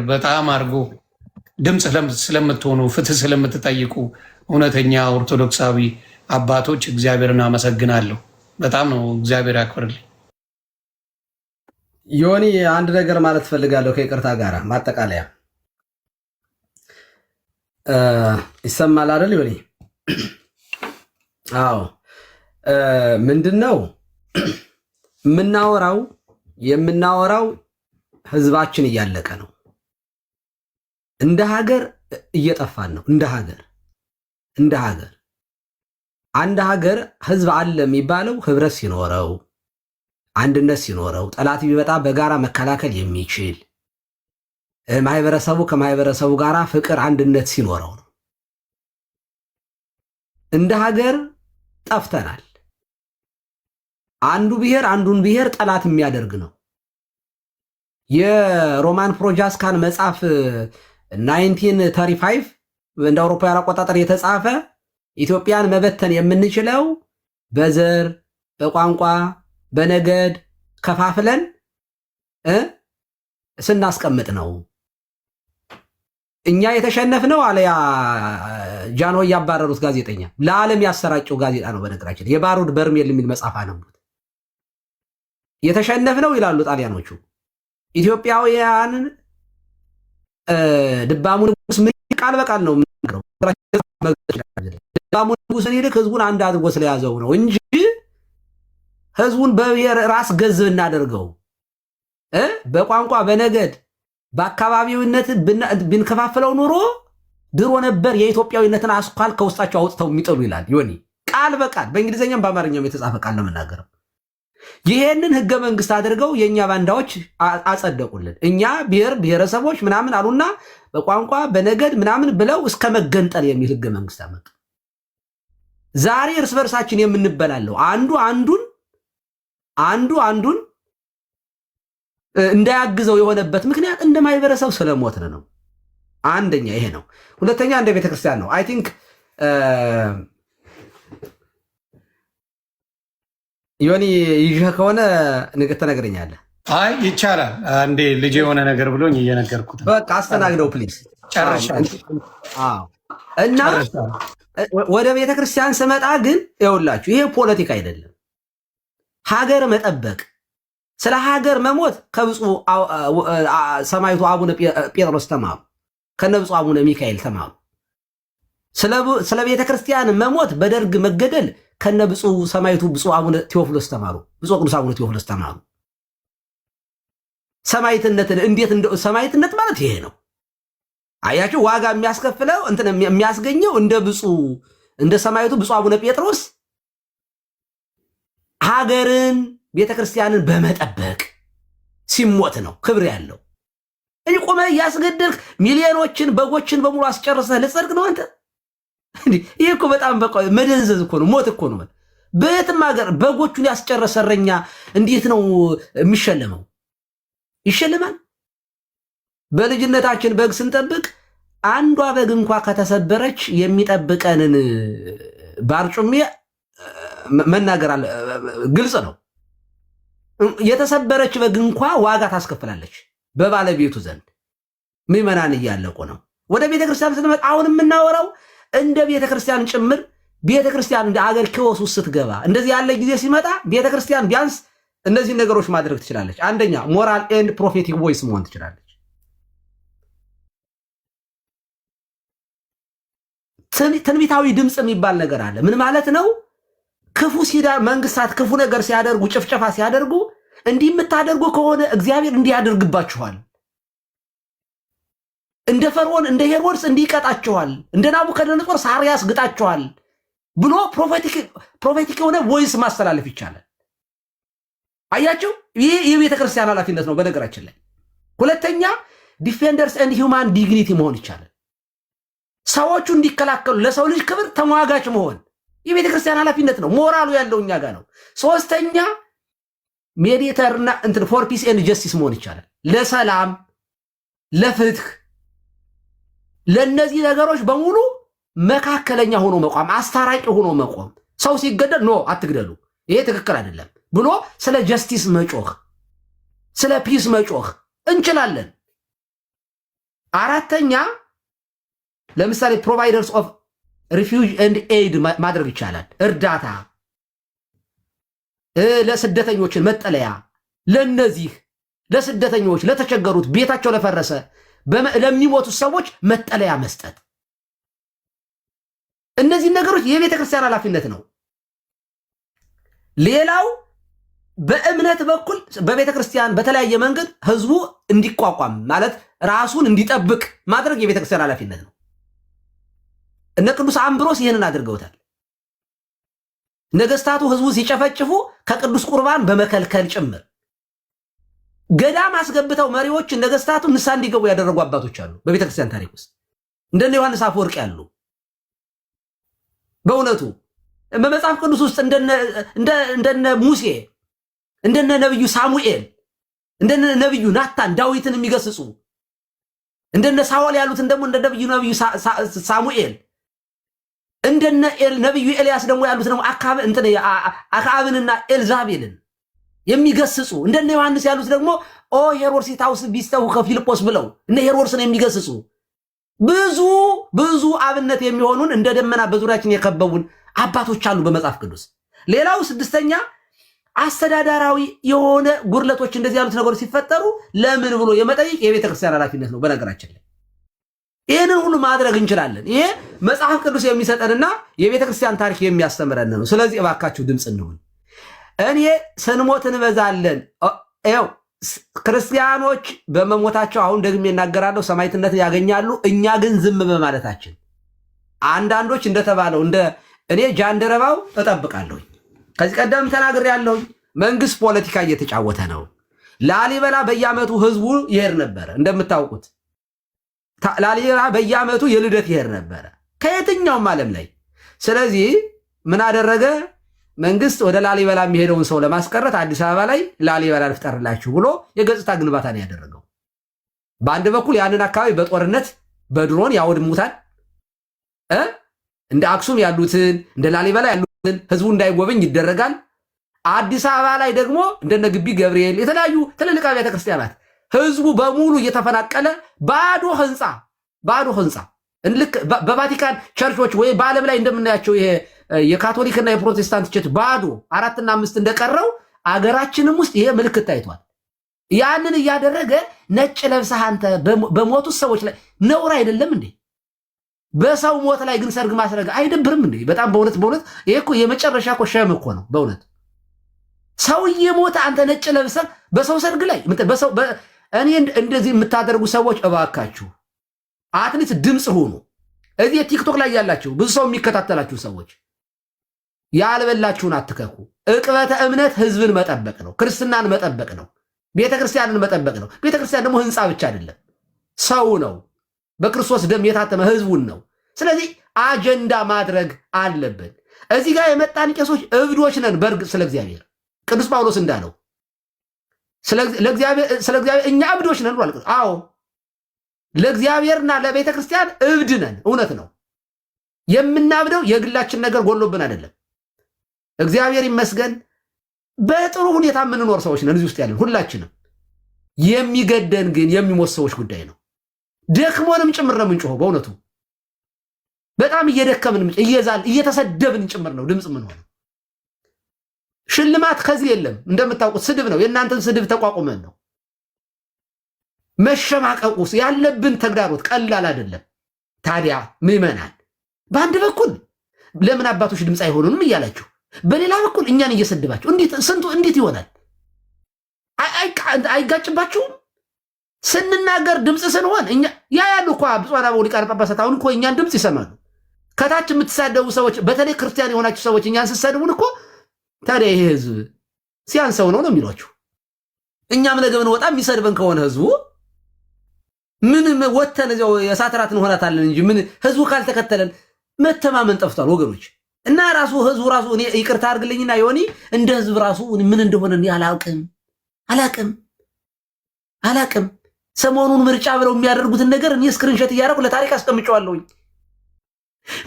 በጣም አድርጎ ድምፅ ስለምትሆኑ ፍትህ ስለምትጠይቁ እውነተኛ ኦርቶዶክሳዊ አባቶች እግዚአብሔርን አመሰግናለሁ። በጣም ነው። እግዚአብሔር ያክብርልኝ። ዮኒ አንድ ነገር ማለት ፈልጋለሁ ከይቅርታ ጋር ማጠቃለያ ይሰማል አይደል ዮኒ? አዎ ምንድነው የምናወራው ህዝባችን እያለቀ ነው። እንደ ሀገር እየጠፋን ነው። እንደ ሀገር አንድ ሀገር ህዝብ አለ የሚባለው ህብረት ሲኖረው፣ አንድነት ሲኖረው፣ ጠላት ቢመጣ በጋራ መከላከል የሚችል ማህበረሰቡ ከማህበረሰቡ ጋር ፍቅር፣ አንድነት ሲኖረው ነው። እንደ ሀገር ጠፍተናል። አንዱ ብሔር አንዱን ብሔር ጠላት የሚያደርግ ነው። የሮማን ፕሮጃስካን መጽሐፍ 1935 እንደ አውሮፓውያን አቆጣጠር የተጻፈ ኢትዮጵያን መበተን የምንችለው በዘር፣ በቋንቋ፣ በነገድ ከፋፍለን ስናስቀምጥ ነው። እኛ የተሸነፍነው አለያ ጃኖ ያባረሩት ጋዜጠኛ ለዓለም ያሰራጨው ጋዜጣ ነው። በነገራችን የባሩድ በርሜል የሚል መጽሐፍ አነቡት። የተሸነፍነው ይላሉ ጣሊያኖቹ ኢትዮጵያውያን ድባሙ ንጉስ ምን ቃል በቃል ነው የምናገረው። ድባሙ ንጉስን ይልቅ ህዝቡን አንድ አድርጎ ስለያዘው ነው እንጂ ህዝቡን በብሔር ራስ ገዝ እናደርገው በቋንቋ በነገድ በአካባቢውነት ብንከፋፍለው ኑሮ ድሮ ነበር የኢትዮጵያዊነትን አስኳል ከውስጣቸው አውጥተው የሚጥሉ ይላል ዮኒ። ቃል በቃል በእንግሊዝኛም በአማርኛም የተጻፈ ቃል ነው የምናገረው። ይሄንን ህገ መንግስት አድርገው የኛ ባንዳዎች አጸደቁልን። እኛ ብሔረሰቦች ምናምን አሉና በቋንቋ በነገድ ምናምን ብለው እስከ መገንጠል የሚል ህገ መንግስት አመጡ። ዛሬ እርስ በርሳችን የምንበላለው አንዱ አንዱን እንዳያግዘው የሆነበት ምክንያት እንደ ማህበረሰብ ስለሞትን ነው። አንደኛ ይሄ ነው። ሁለተኛ እንደ ቤተክርስቲያን ነው። አይ ቲንክ ዮኒ ይዤህ ከሆነ ንግት ተነግረኛለህ። አይ ይቻላል። አንዴ ልጅ የሆነ ነገር ብሎኝ እየነገርኩት በቃ አስተናግደው ፕሊዝ። ጨርሻለሁ። እና ወደ ቤተክርስቲያን ስመጣ ግን ይኸውላችሁ ይሄ ፖለቲካ አይደለም። ሀገር መጠበቅ ስለ ሀገር መሞት ከብፁዕ ሰማዕቱ አቡነ ጴጥሮስ ተማሩ፣ ከነብፁዕ አቡነ ሚካኤል ተማሩ። ስለ ቤተ ክርስቲያን መሞት በደርግ መገደል ከነብፁዕ ሰማዕቱ ብፁዕ አቡነ ቴዎፍሎስ ተማሩ፣ ብፁዕ ቅዱስ አቡነ ቴዎፍሎስ ተማሩ። ሰማዕትነትን እንዴት ሰማዕትነት ማለት ይሄ ነው። አያችሁ ዋጋ የሚያስከፍለው የሚያስገኘው እንደ ሰማዕቱ ብፁዕ አቡነ ጴጥሮስ ሀገርን ቤተክርስቲያንን በመጠበቅ ሲሞት ነው ክብር ያለው። እንጂ ቆመህ እያስገደልክ ሚሊዮኖችን በጎችን በሙሉ አስጨርሰህ ልጸድቅ ነው አንተ? ይህ እኮ በጣም በቃ መደንዘዝ እኮ ነው፣ ሞት እኮ ነው። በየትም ሀገር በጎቹን ያስጨረሰ እረኛ እንዴት ነው የሚሸለመው? ይሸልማል? በልጅነታችን በግ ስንጠብቅ አንዷ በግ እንኳ ከተሰበረች የሚጠብቀንን ባርጩሜ መናገር አለ፣ ግልጽ ነው። የተሰበረች በግ እንኳ ዋጋ ታስከፍላለች በባለቤቱ ዘንድ። ምዕመናን እያለቁ ነው። ወደ ቤተክርስቲያን ስንመጣ አሁን የምናወራው እንደ ቤተክርስቲያን ጭምር ቤተክርስቲያን እንደ አገር ኪዮስ ውስጥ ስትገባ እንደዚህ ያለ ጊዜ ሲመጣ ቤተክርስቲያን ቢያንስ እነዚህ ነገሮች ማድረግ ትችላለች። አንደኛ ሞራል ኤንድ ፕሮፌቲክ ቮይስ መሆን ትችላለች። ትንቢታዊ ድምፅ የሚባል ነገር አለ። ምን ማለት ነው? ክፉ መንግስታት ክፉ ነገር ሲያደርጉ፣ ጭፍጨፋ ሲያደርጉ እንዲህ የምታደርጉ ከሆነ እግዚአብሔር እንዲህ ያደርግባችኋል፣ እንደ ፈርዖን እንደ ሄሮድስ እንዲህ ይቀጣችኋል፣ እንደ ናቡከደነጾር ሳር ያስግጣችኋል ብሎ ፕሮፌቲክ የሆነ ቮይስ ማስተላለፍ ይቻላል። አያችሁ፣ ይህ የቤተ ክርስቲያን ኃላፊነት ነው በነገራችን ላይ። ሁለተኛ ዲፌንደርስ ኤንድ ሂውማን ዲግኒቲ መሆን ይቻላል። ሰዎቹ እንዲከላከሉ ለሰው ልጅ ክብር ተሟጋች መሆን የቤተ ክርስቲያን ኃላፊነት ነው። ሞራሉ ያለው እኛ ጋር ነው። ሶስተኛ ሜዲተርና ፎር ፒስ ኤንድ ጀስቲስ መሆን ይቻላል። ለሰላም፣ ለፍትህ፣ ለነዚህ ነገሮች በሙሉ መካከለኛ ሆኖ መቆም፣ አስታራቂ ሆኖ መቆም። ሰው ሲገደል ኖ አትግደሉ፣ ይሄ ትክክል አይደለም ብሎ ስለ ጀስቲስ መጮህ፣ ስለ ፒስ መጮህ እንችላለን። አራተኛ ለምሳሌ ፕሮቫይደርስ ኦፍ ሪፊውጅ ኤንድ ኤድ ማድረግ ይቻላል። እርዳታ ለስደተኞችን መጠለያ፣ ለነዚህ ለስደተኞች ለተቸገሩት፣ ቤታቸው ለፈረሰ ለሚሞቱት ሰዎች መጠለያ መስጠት። እነዚህ ነገሮች የቤተ ክርስቲያን ኃላፊነት ነው። ሌላው በእምነት በኩል በቤተ ክርስቲያን በተለያየ መንገድ ህዝቡ እንዲቋቋም ማለት ራሱን እንዲጠብቅ ማድረግ የቤተ ክርስቲያን ኃላፊነት ነው። እነ ቅዱስ አምብሮስ ይህንን አድርገውታል። ነገስታቱ ህዝቡ ሲጨፈጭፉ ከቅዱስ ቁርባን በመከልከል ጭምር ገዳም አስገብተው መሪዎች ነገስታቱ ንስሐ እንዲገቡ ያደረጉ አባቶች አሉ በቤተክርስቲያን ታሪክ ውስጥ እንደነ ዮሐንስ አፈወርቅ ያሉ። በእውነቱ በመጽሐፍ ቅዱስ ውስጥ እንደነ ሙሴ፣ እንደነ ነብዩ ሳሙኤል፣ እንደነ ነብዩ ናታን ዳዊትን የሚገስጹ እንደነ ሳኦል ያሉትን ደግሞ እንደ ነብዩ ሳሙኤል፣ እንደነ ነብዩ ኤልያስ ደግሞ ያሉት ደግሞ አክዓብንና ኤልዛቤልን የሚገስጹ እንደነ ዮሐንስ ያሉት ደግሞ ኦ ሄሮድስ ታውስ ቢስተው ከፊልጶስ ብለው እነ ሄሮድስን የሚገስጹ ብዙ አብነት የሚሆኑን እንደ ደመና በዙሪያችን የከበቡን አባቶች አሉ በመጽሐፍ ቅዱስ። ሌላው ስድስተኛ አስተዳዳራዊ የሆነ ጉድለቶች እንደዚህ ያሉት ነገሮች ሲፈጠሩ ለምን ብሎ የመጠየቅ የቤተ ክርስቲያን ኃላፊነት ነው። በነገራችን ላይ ይህንን ሁሉ ማድረግ እንችላለን። ይሄ መጽሐፍ ቅዱስ የሚሰጠንና የቤተ ክርስቲያን ታሪክ የሚያስተምረን ነው። ስለዚህ እባካችሁ ድምፅ እንሁን። እኔ ስንሞት እንበዛለን። ይኸው ክርስቲያኖች በመሞታቸው አሁን ደግሜ እናገራለሁ ሰማዕትነትን ያገኛሉ። እኛ ግን ዝም በማለታችን አንዳንዶች እንደተባለው እኔ ጃንደረባው እጠብቃለሁ። ከዚህ ቀደም ተናግሬያለሁ። መንግስት ፖለቲካ እየተጫወተ ነው። ላሊበላ በየዓመቱ ህዝቡ ይሄድ ነበረ እንደምታውቁት። ላሊበላ በየዓመቱ የልደት ይሄድ ነበረ ከየትኛውም ዓለም ላይ። ስለዚህ ምን አደረገ መንግስት? ወደ ላሊበላ የሚሄደውን ሰው ለማስቀረት አዲስ አበባ ላይ ላሊበላ ልፍጠርላችሁ ብሎ የገጽታ ግንባታ ነው ያደረገው። በአንድ በኩል ያንን አካባቢ በጦርነት በድሮን ያወድሙታል። እንደ አክሱም ያሉትን እንደ ላሊበላ ያሉትን ህዝቡ እንዳይጎበኝ ይደረጋል። አዲስ አበባ ላይ ደግሞ እንደነ ግቢ ገብርኤል የተለያዩ ትልልቅ አብያተ ክርስቲያናት ህዝቡ በሙሉ እየተፈናቀለ ባዶ ህንፃ ልክ በቫቲካን ቸርቾች ወይ በዓለም ላይ እንደምናያቸው ይሄ የካቶሊክና የፕሮቴስታንት ቸርች ባዶ 4 እና 5 እንደቀረው አገራችንም ውስጥ ይሄ ምልክት ታይቷል። ያንን እያደረገ ነጭ ለብሰህ አንተ በሞቱት ሰዎች ላይ ነውር አይደለም እንዴ? በሰው ሞት ላይ ግን ሰርግ ማስረግ አይደብርም እንዴ? በጣም በእውነት ይሄ እኮ የመጨረሻ እኮ ሸም እኮ ነው በእውነት። ሰው እየሞተ አንተ ነጭ ለብሰህ በሰው ሰርግ ላይ እኔ እንደዚህ የምታደርጉ ሰዎች እባካችሁ አትሊስት ድምፅ ሁኑ። እዚህ ቲክቶክ ላይ ያላችሁ ብዙ ሰው የሚከታተላችሁ ሰዎች ያልበላችሁን አትከኩ። ዕቅበተ እምነት ህዝብን መጠበቅ ነው፣ ክርስትናን መጠበቅ ነው፣ ቤተክርስቲያንን መጠበቅ ነው። ቤተክርስቲያን ደግሞ ህንፃ ብቻ አይደለም፣ ሰው ነው፣ በክርስቶስ ደም የታተመ ህዝቡን ነው። ስለዚህ አጀንዳ ማድረግ አለብን። እዚህ ጋር የመጣን ቄሶች እብዶች ነን። በእርግጥ ስለ እግዚአብሔር ቅዱስ ጳውሎስ እንዳለው ስለ እግዚአብሔር እኛ እብዶች ነን ብሏል። አዎ ለእግዚአብሔርና ለቤተ ክርስቲያን እብድ ነን። እውነት ነው። የምናብደው የግላችን ነገር ጎሎብን አይደለም። እግዚአብሔር ይመስገን በጥሩ ሁኔታ የምንኖር ሰዎች ነን እዚህ ውስጥ ያለን ሁላችንም። የሚገደን ግን የሚሞት ሰዎች ጉዳይ ነው። ደክሞንም ጭምር ነው የምንጮኸው። በእውነቱ በጣም እየደከምንም እየተሰደብን ጭምር ነው ድምፅ ምን ሆነ። ሽልማት ከዚህ የለም። እንደምታውቁት ስድብ ነው። የእናንተን ስድብ ተቋቁመን ነው። መሸማቀቁስ ያለብን ተግዳሮት ቀላል አይደለም። ታዲያ ምዕመናን በአንድ በኩል ለምን አባቶች ድምፅ አይሆኑንም እያላችሁ፣ በሌላ በኩል እኛን እየሰድባችሁ ስንቱ እንዴት ይሆናል? አይጋጭባችሁም? ስንናገር ድምፅ ስንሆን እኛ ያሉ እኮ ብፁዓን አበው ሊቃነ ጳጳሳት አሁን እኮ እኛን ድምፅ ይሰማሉ። ከታች የምትሳደቡ ሰዎች፣ በተለይ ክርስቲያን የሆናችሁ ሰዎች እኛን ስትሰድቡን እኮ ታዲያ ይሄ ህዝብ ሲያንሰው ነው የሚሏችሁ። እኛም ነገ ብንወጣ የሚሰድበን ከሆነ ህዝቡ ምን ወተን እዚያው የእሳት እራት እንሆናታለን እንጂ ምን ህዝቡ ካልተከተለን መተማመን ጠፍቷል ወገኖች። እና ራሱ ህዝቡ ራሱ እኔ ይቅርታ አድርግልኝና ዮኒ እንደ ህዝብ ራሱ ምን እንደሆነ እኔ አላቅም። ሰሞኑን ምርጫ ብለው የሚያደርጉትን ነገር እኔ ስክሪንሾት እያደረኩ ለታሪክ አስቀምጨዋለሁኝ።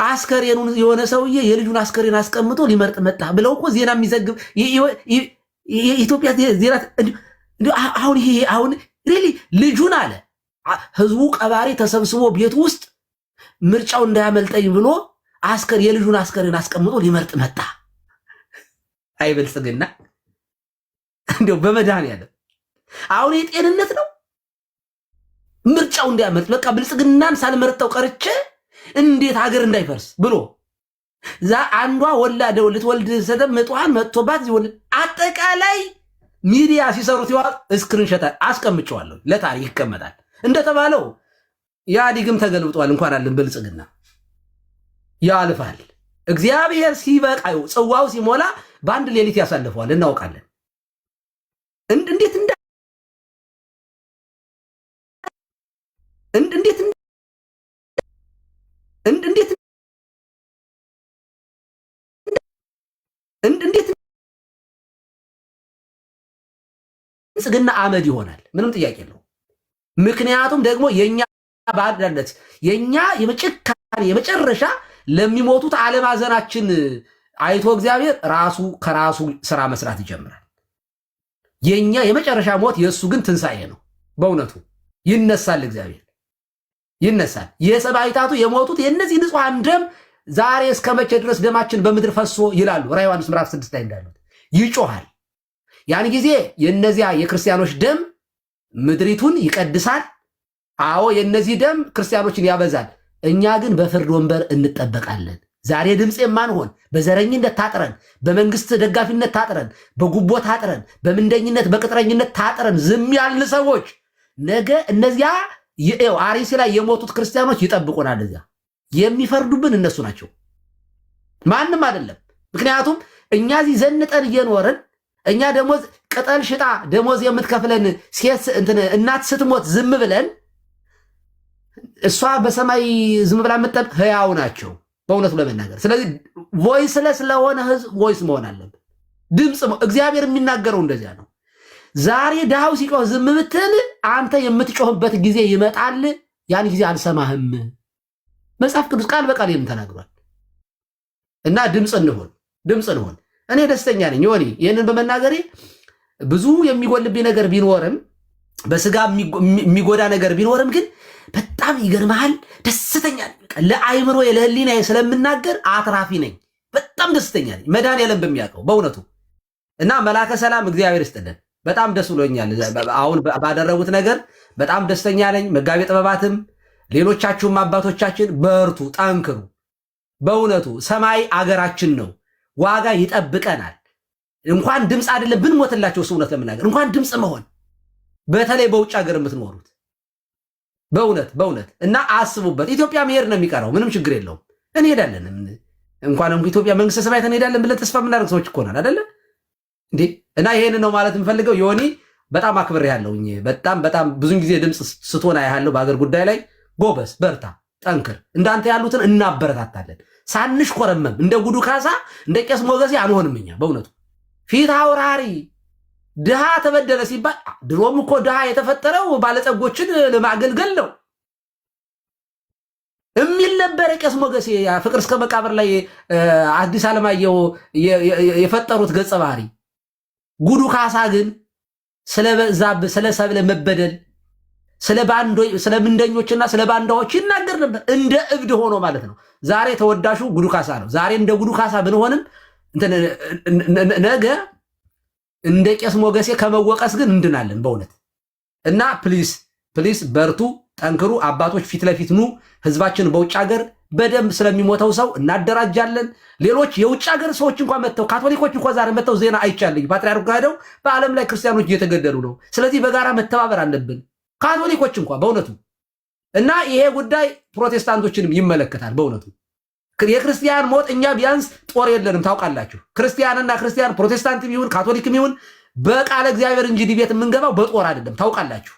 አስከሬኑን የሆነ ሰውዬ የልጁን አስከሬን አስቀምጦ ሊመርጥ መጣ ብለው እኮ ዜና የሚዘግብ የኢትዮጵያ ዜና አሁን ሪሊ ልጁን አለ ህዝቡ ቀባሪ ተሰብስቦ ቤት ውስጥ ምርጫው እንዳያመልጠኝ ብሎ የልጁን አስከሬን አስቀምጦ ሊመርጥ መጣ። አይበልጽግና እንዲያው በመድኃኒዓለም አሁን የጤንነት ነው ምርጫው እንዳያመልጥ በቃ ብልጽግናን ሳልመርጠው ቀርቼ እንዴት ሀገር እንዳይፈርስ ብሎ አንዷ ወላደው ልትወልድ ምጧን መጥቶባት አጠቃላይ ሚዲያ ሲሰሩት ይዋል ስክሪንሾት አስቀምጨዋለሁ ለታሪክ ይቀመጣል። እንደተባለው ኢህአዴግም ተገልብጧል። እንኳን አለን ብልጽግና ያልፋል። እግዚአብሔር ሲበቃው ጽዋው ሲሞላ በአንድ ሌሊት ያሳልፈዋል። እናውቃለን እንዴት ብልጽግና አመድ ይሆናል። ምንም ጥያቄ የለው። ምክንያቱም ደግሞ የኛ ባዳነት የኛ የመጨረሻ ለሚሞቱት አለማዘናችን አይቶ እግዚአብሔር ራሱ ከራሱ ስራ መስራት ይጀምራል። የኛ የመጨረሻ ሞት የእሱ ግን ትንሣኤ ነው። በእውነቱ ይነሳል፣ እግዚአብሔር ይነሳል። የሰማዕታቱ የሞቱት የእነዚህ ንጹሐን ደም ዛሬ እስከ መቼ ድረስ ደማችን በምድር ፈሶ ይላሉ ራዕየ ዮሐንስ ምዕራፍ 6 ላይ እንዳሉት ይጮሃል። ያን ጊዜ የእነዚያ የክርስቲያኖች ደም ምድሪቱን ይቀድሳል። አዎ የእነዚህ ደም ክርስቲያኖችን ያበዛል። እኛ ግን በፍርድ ወንበር እንጠበቃለን። ዛሬ ድምፅ የማንሆን በዘረኝነት ታጥረን፣ በመንግስት ደጋፊነት ታጥረን፣ በጉቦ ታጥረን፣ በምንደኝነት በቅጥረኝነት ታጥረን ዝም ያልን ሰዎች ነገ እነዚያ አርሲ ላይ የሞቱት ክርስቲያኖች ይጠብቁናል። እዚያ የሚፈርዱብን እነሱ ናቸው፣ ማንም አይደለም። ምክንያቱም እኛ እዚህ ዘንጠን እየኖርን እኛ ደሞዝ ቅጠል ሽጣ ደሞዝ የምትከፍለን ሴት እናት ስትሞት ዝም ብለን እሷ በሰማይ ዝም ብላ የምትጠብቅ ህያው ናቸው በእውነቱ ለመናገር። ስለዚህ ቮይስለስ ለሆነ ህዝብ ቮይስ መሆን አለብን። ድምፅ እግዚአብሔር የሚናገረው እንደዚያ ነው። ዛሬ ድሃው ሲጮህ ዝም ብትል አንተ የምትጮህበት ጊዜ ይመጣል። ያን ጊዜ አልሰማህም። መጽሐፍ ቅዱስ ቃል በቃል ይህን ተናግሯል። እና ድምፅ እንሆን። እኔ ደስተኛ ነኝ ዮኒ ይህንን በመናገሬ። ብዙ የሚጎልብኝ ነገር ቢኖርም በስጋ የሚጎዳ ነገር ቢኖርም ግን በጣም ይገርመሃል፣ ደስተኛ ነኝ። ለአይምሮ ለህሊና ስለምናገር አትራፊ ነኝ። በጣም ደስተኛ ነኝ፣ መድኃኒዓለም በሚያውቀው በእውነቱ። እና መላከ ሰላም እግዚአብሔር ይስጥልን። በጣም ደስ ብሎኛል አሁን ባደረጉት ነገር በጣም ደስተኛ ነኝ። መጋቤ ጥበባትም ሌሎቻችሁም አባቶቻችን በርቱ፣ ጠንክሩ። በእውነቱ ሰማይ አገራችን ነው፣ ዋጋ ይጠብቀናል። እንኳን ድምፅ አይደለም ብንሞትላቸው እውነት ለምናገር እንኳን ድምፅ መሆን በተለይ በውጭ ሀገር የምትኖሩት በእውነት እና አስቡበት። ኢትዮጵያ መሄድ ነው የሚቀረው፣ ምንም ችግር የለውም። እንሄዳለን። እንኳንም ኢትዮጵያ መንግስተ ሰማያት እንሄዳለን ብለን ተስፋ የምናደርግ ሰዎች እኮ ነን አይደለ እንዴ? እና ይሄንን ነው ማለት የምፈልገው። ዮኒ በጣም አክብሬ ያለውኝ በጣም ብዙን ጊዜ ድምፅ ስትሆን ያለው በሀገር ጉዳይ ላይ ጎበዝ፣ በርታ፣ ጠንክር። እንዳንተ ያሉትን እናበረታታለን ሳንሽ ኮረመም። እንደ ጉዱ ካሳ እንደ ቄስ ሞገሴ አንሆንም እኛ በእውነቱ ፊት አውራሪ ድሃ ተበደለ ሲባል ድሮም እኮ ድሃ የተፈጠረው ባለጸጎችን ለማገልገል ነው የሚል ነበር ቄስ ሞገሴ። ፍቅር እስከ መቃብር ላይ አዲስ ዓለማየሁ የፈጠሩት ገጸ ባህሪ። ጉዱ ካሳ ግን ስለ ሰብለ መበደል ስለ ምንደኞችና ስለ ባንዳዎች ይናገር ነበር እንደ እብድ ሆኖ ማለት ነው። ዛሬ ተወዳሹ ጉዱ ካሳ ነው። ዛሬ እንደ ጉዱ ካሳ ብንሆንም ነገ እንደ ቄስ ሞገሴ ከመወቀስ ግን እንድናለን በእውነት። እና ፕሊስ በርቱ፣ ጠንክሩ። አባቶች ፊት ለፊት ኑ። ህዝባችን በውጭ ሀገር በደንብ ስለሚሞተው ሰው እናደራጃለን። ሌሎች የውጭ ሀገር ሰዎች እንኳን መጥተው ካቶሊኮች እንኳን ዛሬ መጥተው ዜና አይቻለኝ ፓትርያርኩ ሄደው በዓለም ላይ ክርስቲያኖች እየተገደሉ ነው። ስለዚህ በጋራ መተባበር አለብን ካቶሊኮች እንኳን በእውነቱ። እና ይሄ ጉዳይ ፕሮቴስታንቶችንም ይመለከታል በእውነቱ። የክርስቲያን ሞት እኛ ቢያንስ ጦር የለንም ታውቃላችሁ። ክርስቲያንና ክርስቲያን ፕሮቴስታንትም ይሁን ካቶሊክም ይሁን በቃለ እግዚአብሔር እንጂ ዲቤት የምንገባው በጦር አይደለም ታውቃላችሁ።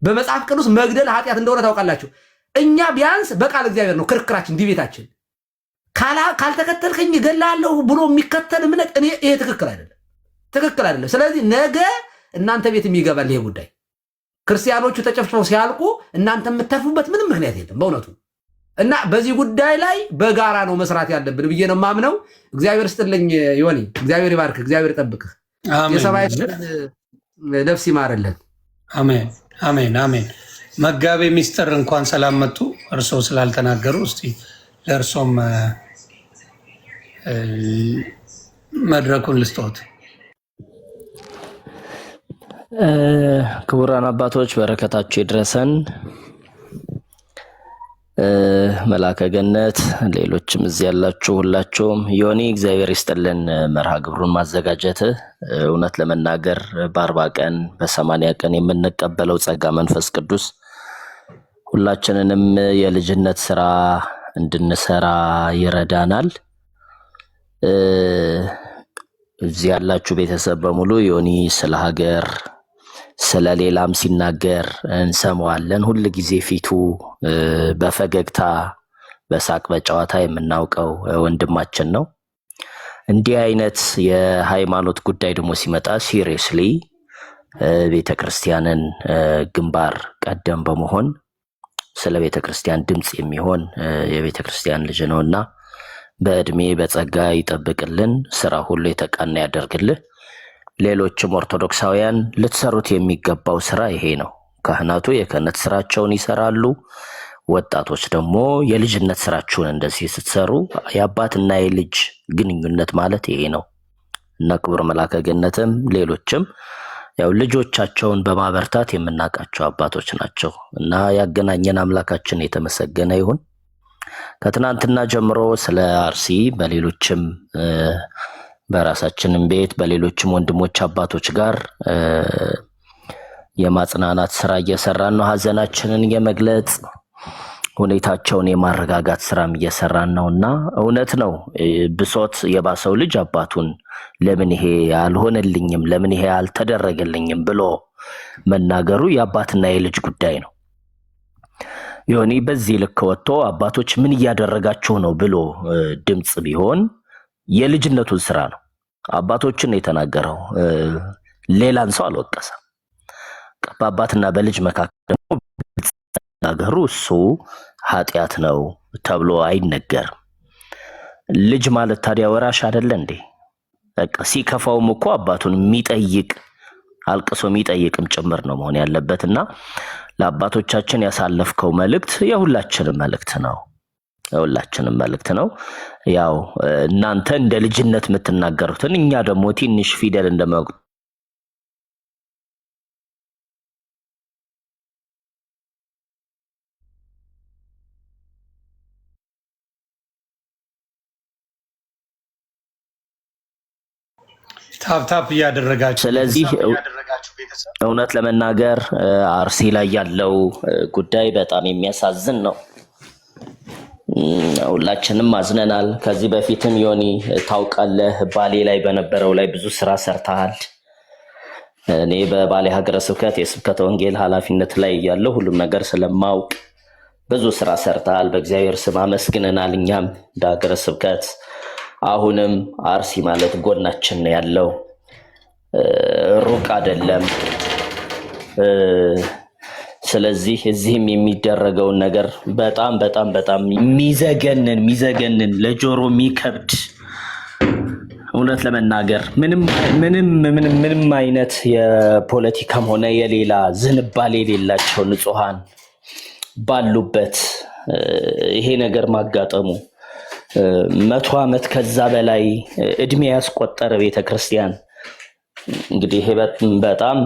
በመጽሐፍ ቅዱስ መግደል ኃጢአት እንደሆነ ታውቃላችሁ። እኛ ቢያንስ በቃለ እግዚአብሔር ነው ክርክራችን፣ ዲቤታችን። ካልተከተልከኝ እገላለሁ ብሎ የሚከተል እምነት ይሄ ትክክል አይደለም። ስለዚህ ነገ እናንተ ቤት የሚገባል ይሄ ጉዳይ። ክርስቲያኖቹ ተጨፍጭፈው ሲያልቁ እናንተ የምታርፉበት ምንም ምክንያት የለም በእውነቱ። እና በዚህ ጉዳይ ላይ በጋራ ነው መስራት ያለብን ብዬ ነው ማምነው። እግዚአብሔር ስጥልኝ ዮኒ፣ እግዚአብሔር ይባርክ፣ እግዚአብሔር ይጠብቅህ፣ የሰማያችን ነፍስ ይማርልን። አሜን አሜን አሜን። መጋቤ ሚስጥር እንኳን ሰላም መጡ። እርሶ ስላልተናገሩ እስቲ ለእርሶም መድረኩን ልስጦት። ክቡራን አባቶች በረከታችሁ ይድረሰን። መላከ ገነት፣ ሌሎችም እዚህ ያላችሁ ሁላችሁም ዮኒ እግዚአብሔር ይስጥልን። መርሃ ግብሩን ማዘጋጀት እውነት ለመናገር በ40 ቀን በ80 ቀን የምንቀበለው ጸጋ መንፈስ ቅዱስ ሁላችንንም የልጅነት ስራ እንድንሰራ ይረዳናል። እዚህ ያላችሁ ቤተሰብ በሙሉ ዮኒ ስለ ሀገር ስለ ሌላም ሲናገር እንሰማዋለን። ሁል ጊዜ ፊቱ በፈገግታ በሳቅ በጨዋታ የምናውቀው ወንድማችን ነው። እንዲህ አይነት የሃይማኖት ጉዳይ ደግሞ ሲመጣ ሲሪየስሊ ቤተክርስቲያንን ግንባር ቀደም በመሆን ስለ ቤተክርስቲያን ድምጽ የሚሆን የቤተክርስቲያን ልጅ ነውና በእድሜ በጸጋ ይጠብቅልን፣ ስራ ሁሉ የተቃና ያደርግልን። ሌሎችም ኦርቶዶክሳውያን ልትሰሩት የሚገባው ስራ ይሄ ነው። ካህናቱ የክህነት ስራቸውን ይሰራሉ። ወጣቶች ደግሞ የልጅነት ስራችሁን እንደዚህ ስትሰሩ የአባትና የልጅ ግንኙነት ማለት ይሄ ነው እና ክቡር መላከ ገነትም ሌሎችም ያው ልጆቻቸውን በማበርታት የምናውቃቸው አባቶች ናቸው እና ያገናኘን አምላካችን የተመሰገነ ይሁን። ከትናንትና ጀምሮ ስለ አርሲ በሌሎችም በራሳችንም ቤት በሌሎችም ወንድሞች አባቶች ጋር የማጽናናት ስራ እየሰራን ነው። ሀዘናችንን የመግለጽ ሁኔታቸውን የማረጋጋት ስራም እየሰራን ነውና እውነት ነው። ብሶት የባሰው ልጅ አባቱን ለምን ይሄ አልሆነልኝም፣ ለምን ይሄ አልተደረገልኝም ብሎ መናገሩ የአባትና የልጅ ጉዳይ ነው። ዮኒ በዚህ ልክ ወጥቶ አባቶች ምን እያደረጋችሁ ነው ብሎ ድምጽ ቢሆን የልጅነቱን ስራ ነው አባቶችን የተናገረው፣ ሌላን ሰው አልወቀሰም። በአባትና በልጅ መካከል ደግሞ ነገሩ እሱ ኃጢአት ነው ተብሎ አይነገርም። ልጅ ማለት ታዲያ ወራሽ አይደለ እንዴ? በቃ ሲከፋውም እኮ አባቱን የሚጠይቅ አልቅሶ የሚጠይቅም ጭምር ነው መሆን ያለበትና ለአባቶቻችን ያሳለፍከው መልእክት የሁላችንም መልእክት ነው። ሁላችንም መልእክት ነው። ያው እናንተ እንደ ልጅነት የምትናገሩትን እኛ ደግሞ ትንሽ ፊደል እንደማውቅ ታፕ እያደረጋችሁ ስለዚህ እውነት ለመናገር አርሲ ላይ ያለው ጉዳይ በጣም የሚያሳዝን ነው። ሁላችንም አዝነናል። ከዚህ በፊትም ዮኒ ታውቃለህ፣ ባሌ ላይ በነበረው ላይ ብዙ ስራ ሰርተሃል። እኔ በባሌ ሀገረ ስብከት የስብከተ ወንጌል ኃላፊነት ላይ ያለው ሁሉም ነገር ስለማውቅ ብዙ ስራ ሰርተሃል። በእግዚአብሔር ስም አመስግነናል። እኛም እንደ ሀገረ ስብከት አሁንም አርሲ ማለት ጎናችን ነው ያለው፣ ሩቅ አይደለም። ስለዚህ እዚህም የሚደረገውን ነገር በጣም በጣም በጣም የሚዘገንን ለጆሮ የሚከብድ እውነት ለመናገር ምንም አይነት የፖለቲካም ሆነ የሌላ ዝንባሌ የሌላቸው ንጹሃን ባሉበት ይሄ ነገር ማጋጠሙ 100 ዓመት ከዛ በላይ እድሜ ያስቆጠረ ቤተክርስቲያን እንግዲህ ይሄ በጣም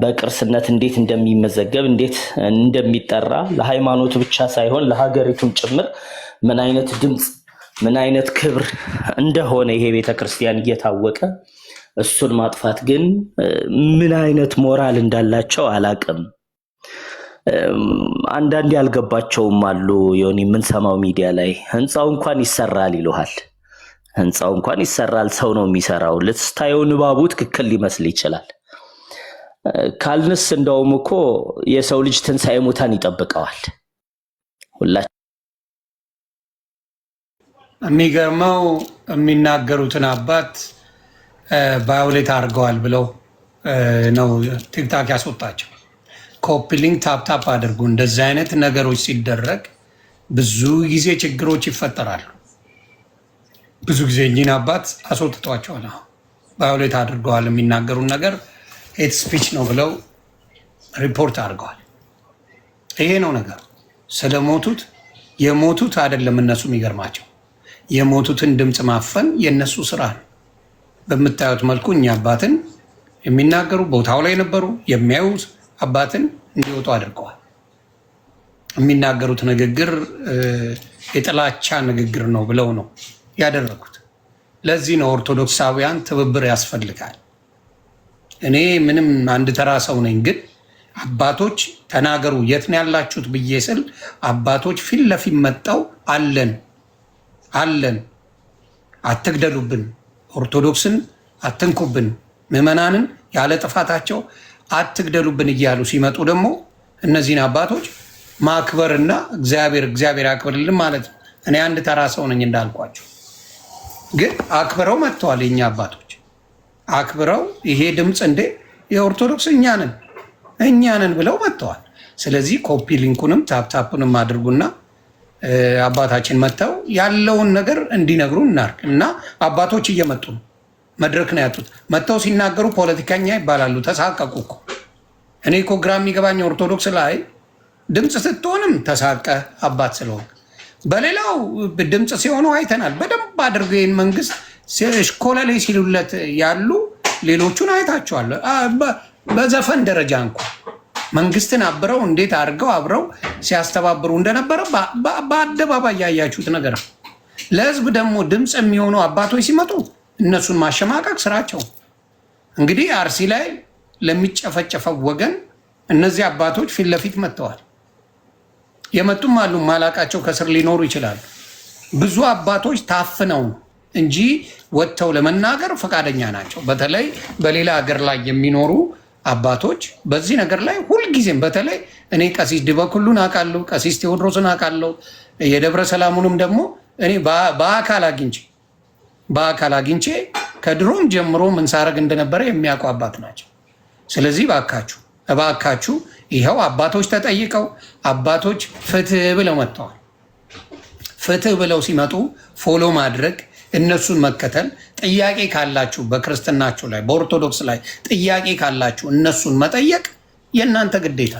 በቅርስነት እንዴት እንደሚመዘገብ እንዴት እንደሚጠራ ለሃይማኖቱ ብቻ ሳይሆን ለሀገሪቱም ጭምር ምን አይነት ድምጽ ምን አይነት ክብር እንደሆነ ይሄ ቤተክርስቲያን እየታወቀ እሱን ማጥፋት ግን ምን አይነት ሞራል እንዳላቸው አላቅም። አንዳንድ ያልገባቸውም አሉ። ዮኒ የምንሰማው ሚዲያ ላይ ህንጻው እንኳን ይሰራል ይሉሃል። ህንጻው እንኳን ይሰራል፣ ሰው ነው የሚሰራው። ልስታየው ንባቡ ትክክል ሊመስል ይችላል። ካልንስ እንደውም እኮ የሰው ልጅ ትንሣኤ ሙታን ይጠብቀዋል። ሁላችን የሚገርመው የሚናገሩትን አባት ቫዮሌት አድርገዋል ብለው ነው ቲክታክ ያስወጣቸው። ኮፒ ሊንክ ታፕታፕ አድርጉ። እንደዚህ አይነት ነገሮች ሲደረግ ብዙ ጊዜ ችግሮች ይፈጠራሉ። ብዙ ጊዜ እኚህን አባት አስወጥቷቸዋል። ቫዮሌት አድርገዋል። የሚናገሩን ነገር ሄት ስፒች ነው ብለው ሪፖርት አድርገዋል። ይሄ ነው ነገር። ስለሞቱት የሞቱት አይደለም እነሱ የሚገርማቸው የሞቱትን ድምፅ ማፈን የነሱ ስራ ነው። በምታዩት መልኩ እኛ አባትን የሚናገሩ ቦታው ላይ ነበሩ የሚያዩ አባትን እንዲወጡ አድርገዋል። የሚናገሩት ንግግር የጥላቻ ንግግር ነው ብለው ነው ያደረጉት። ለዚህ ነው ኦርቶዶክሳውያን ትብብር ያስፈልጋል። እኔ ምንም አንድ ተራ ሰው ነኝ፣ ግን አባቶች ተናገሩ የት ነው ያላችሁት ብዬ ስል አባቶች ፊት ለፊት መጣው አለን አትግደሉብን፣ ኦርቶዶክስን አትንኩብን፣ ምዕመናንን ያለ ጥፋታቸው አትግደሉብን እያሉ ሲመጡ ደግሞ እነዚህን አባቶች ማክበርና እግዚአብሔር ያክብርልን ማለት ነው። እኔ አንድ ተራ ሰው ነኝ እንዳልኳቸው፣ ግን አክብረው መጥተዋል። የኛ አባቶች አክብረው ይሄ ድምፅ እንዴ የኦርቶዶክስ እኛ ነን ብለው መጥተዋል። ስለዚህ ኮፒ ሊንኩንም ታፕታፕንም አድርጉና አባታችን መጥተው ያለውን ነገር እንዲነግሩ እናርግ እና አባቶች እየመጡ ነው። መድረክ ነው ያጡት። መጥተው ሲናገሩ ፖለቲከኛ ይባላሉ። ተሳቀቁ እኮ። እኔ እኮ ግራ የሚገባኝ ኦርቶዶክስ ላይ ድምፅ ስትሆንም ተሳቀ አባት ስለሆን፣ በሌላው ድምፅ ሲሆኑ አይተናል። በደንብ አድርገው ይህን መንግስት እሽኮለሌ ሲሉለት ያሉ ሌሎቹን አይታቸዋል። በዘፈን ደረጃ እንኳ መንግስትን አብረው እንዴት አድርገው አብረው ሲያስተባብሩ እንደነበረ በአደባባይ ያያችሁት ነገር ነው። ለህዝብ ደግሞ ድምፅ የሚሆኑ አባቶች ሲመጡ እነሱን ማሸማቀቅ ስራቸው። እንግዲህ አርሲ ላይ ለሚጨፈጨፈው ወገን እነዚህ አባቶች ፊት ለፊት መጥተዋል። የመጡም አሉ፣ ማላቃቸው ከስር ሊኖሩ ይችላሉ። ብዙ አባቶች ታፍነው እንጂ ወጥተው ለመናገር ፈቃደኛ ናቸው። በተለይ በሌላ ሀገር ላይ የሚኖሩ አባቶች በዚህ ነገር ላይ ሁልጊዜም፣ በተለይ እኔ ቀሲስ ድበኩሉን አውቃለሁ፣ ቀሲስ ቴዎድሮስን አውቃለሁ፣ የደብረ ሰላሙንም ደግሞ እኔ በአካል አግኝቼ ከድሮም ጀምሮ ምን ሳረግ እንደነበረ የሚያውቁ አባት ናቸው። ስለዚህ እባካችሁ ይኸው አባቶች ተጠይቀው አባቶች ፍትህ ብለው መጥተዋል። ፍትህ ብለው ሲመጡ ፎሎ ማድረግ፣ እነሱን መከተል። ጥያቄ ካላችሁ በክርስትናችሁ ላይ በኦርቶዶክስ ላይ ጥያቄ ካላችሁ እነሱን መጠየቅ የእናንተ ግዴታ።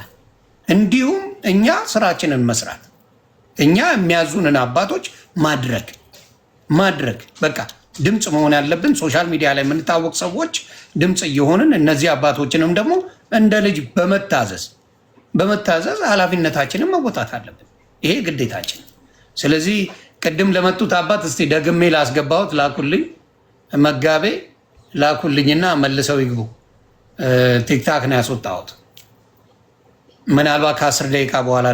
እንዲሁም እኛ ስራችንን መስራት፣ እኛ የሚያዙንን አባቶች ማድረግ በቃ ድምፅ መሆን ያለብን ሶሻል ሚዲያ ላይ የምንታወቅ ሰዎች ድምፅ እየሆንን እነዚህ አባቶችንም ደግሞ እንደ ልጅ በመታዘዝ ኃላፊነታችንን መወጣት አለብን። ይሄ ግዴታችን። ስለዚህ ቅድም ለመጡት አባት እስቲ ደግሜ ላስገባሁት ላኩልኝ፣ መጋቤ ላኩልኝና መልሰው ይግቡ። ቲክታክ ነው ያስወጣሁት። ምናልባት ከ10 ደቂቃ በኋላ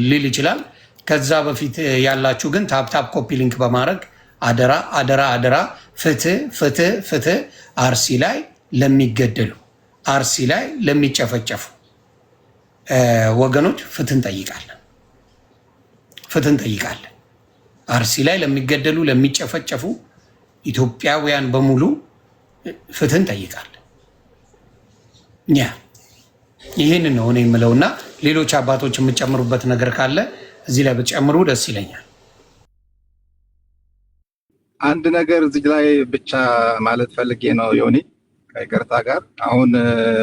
ሊል ይችላል። ከዛ በፊት ያላችሁ ግን ታፕታፕ ኮፒ ሊንክ በማድረግ አደራ አደራ አደራ ፍትህ ፍትህ ፍትህ አርሲ ላይ ለሚገደሉ አርሲ ላይ ለሚጨፈጨፉ ወገኖች ፍትህ እንጠይቃለን። ፍትህ እንጠይቃለን። አርሲ ላይ ለሚገደሉ ለሚጨፈጨፉ ኢትዮጵያውያን በሙሉ ፍትህ እንጠይቃለን። ይህንን ነው እኔ የምለውና ሌሎች አባቶች የምጨምሩበት ነገር ካለ እዚህ ላይ ብትጨምሩ ደስ ይለኛል። አንድ ነገር እዚህ ላይ ብቻ ማለት ፈልጌ ነው ዮኒ ከይቅርታ ጋር አሁን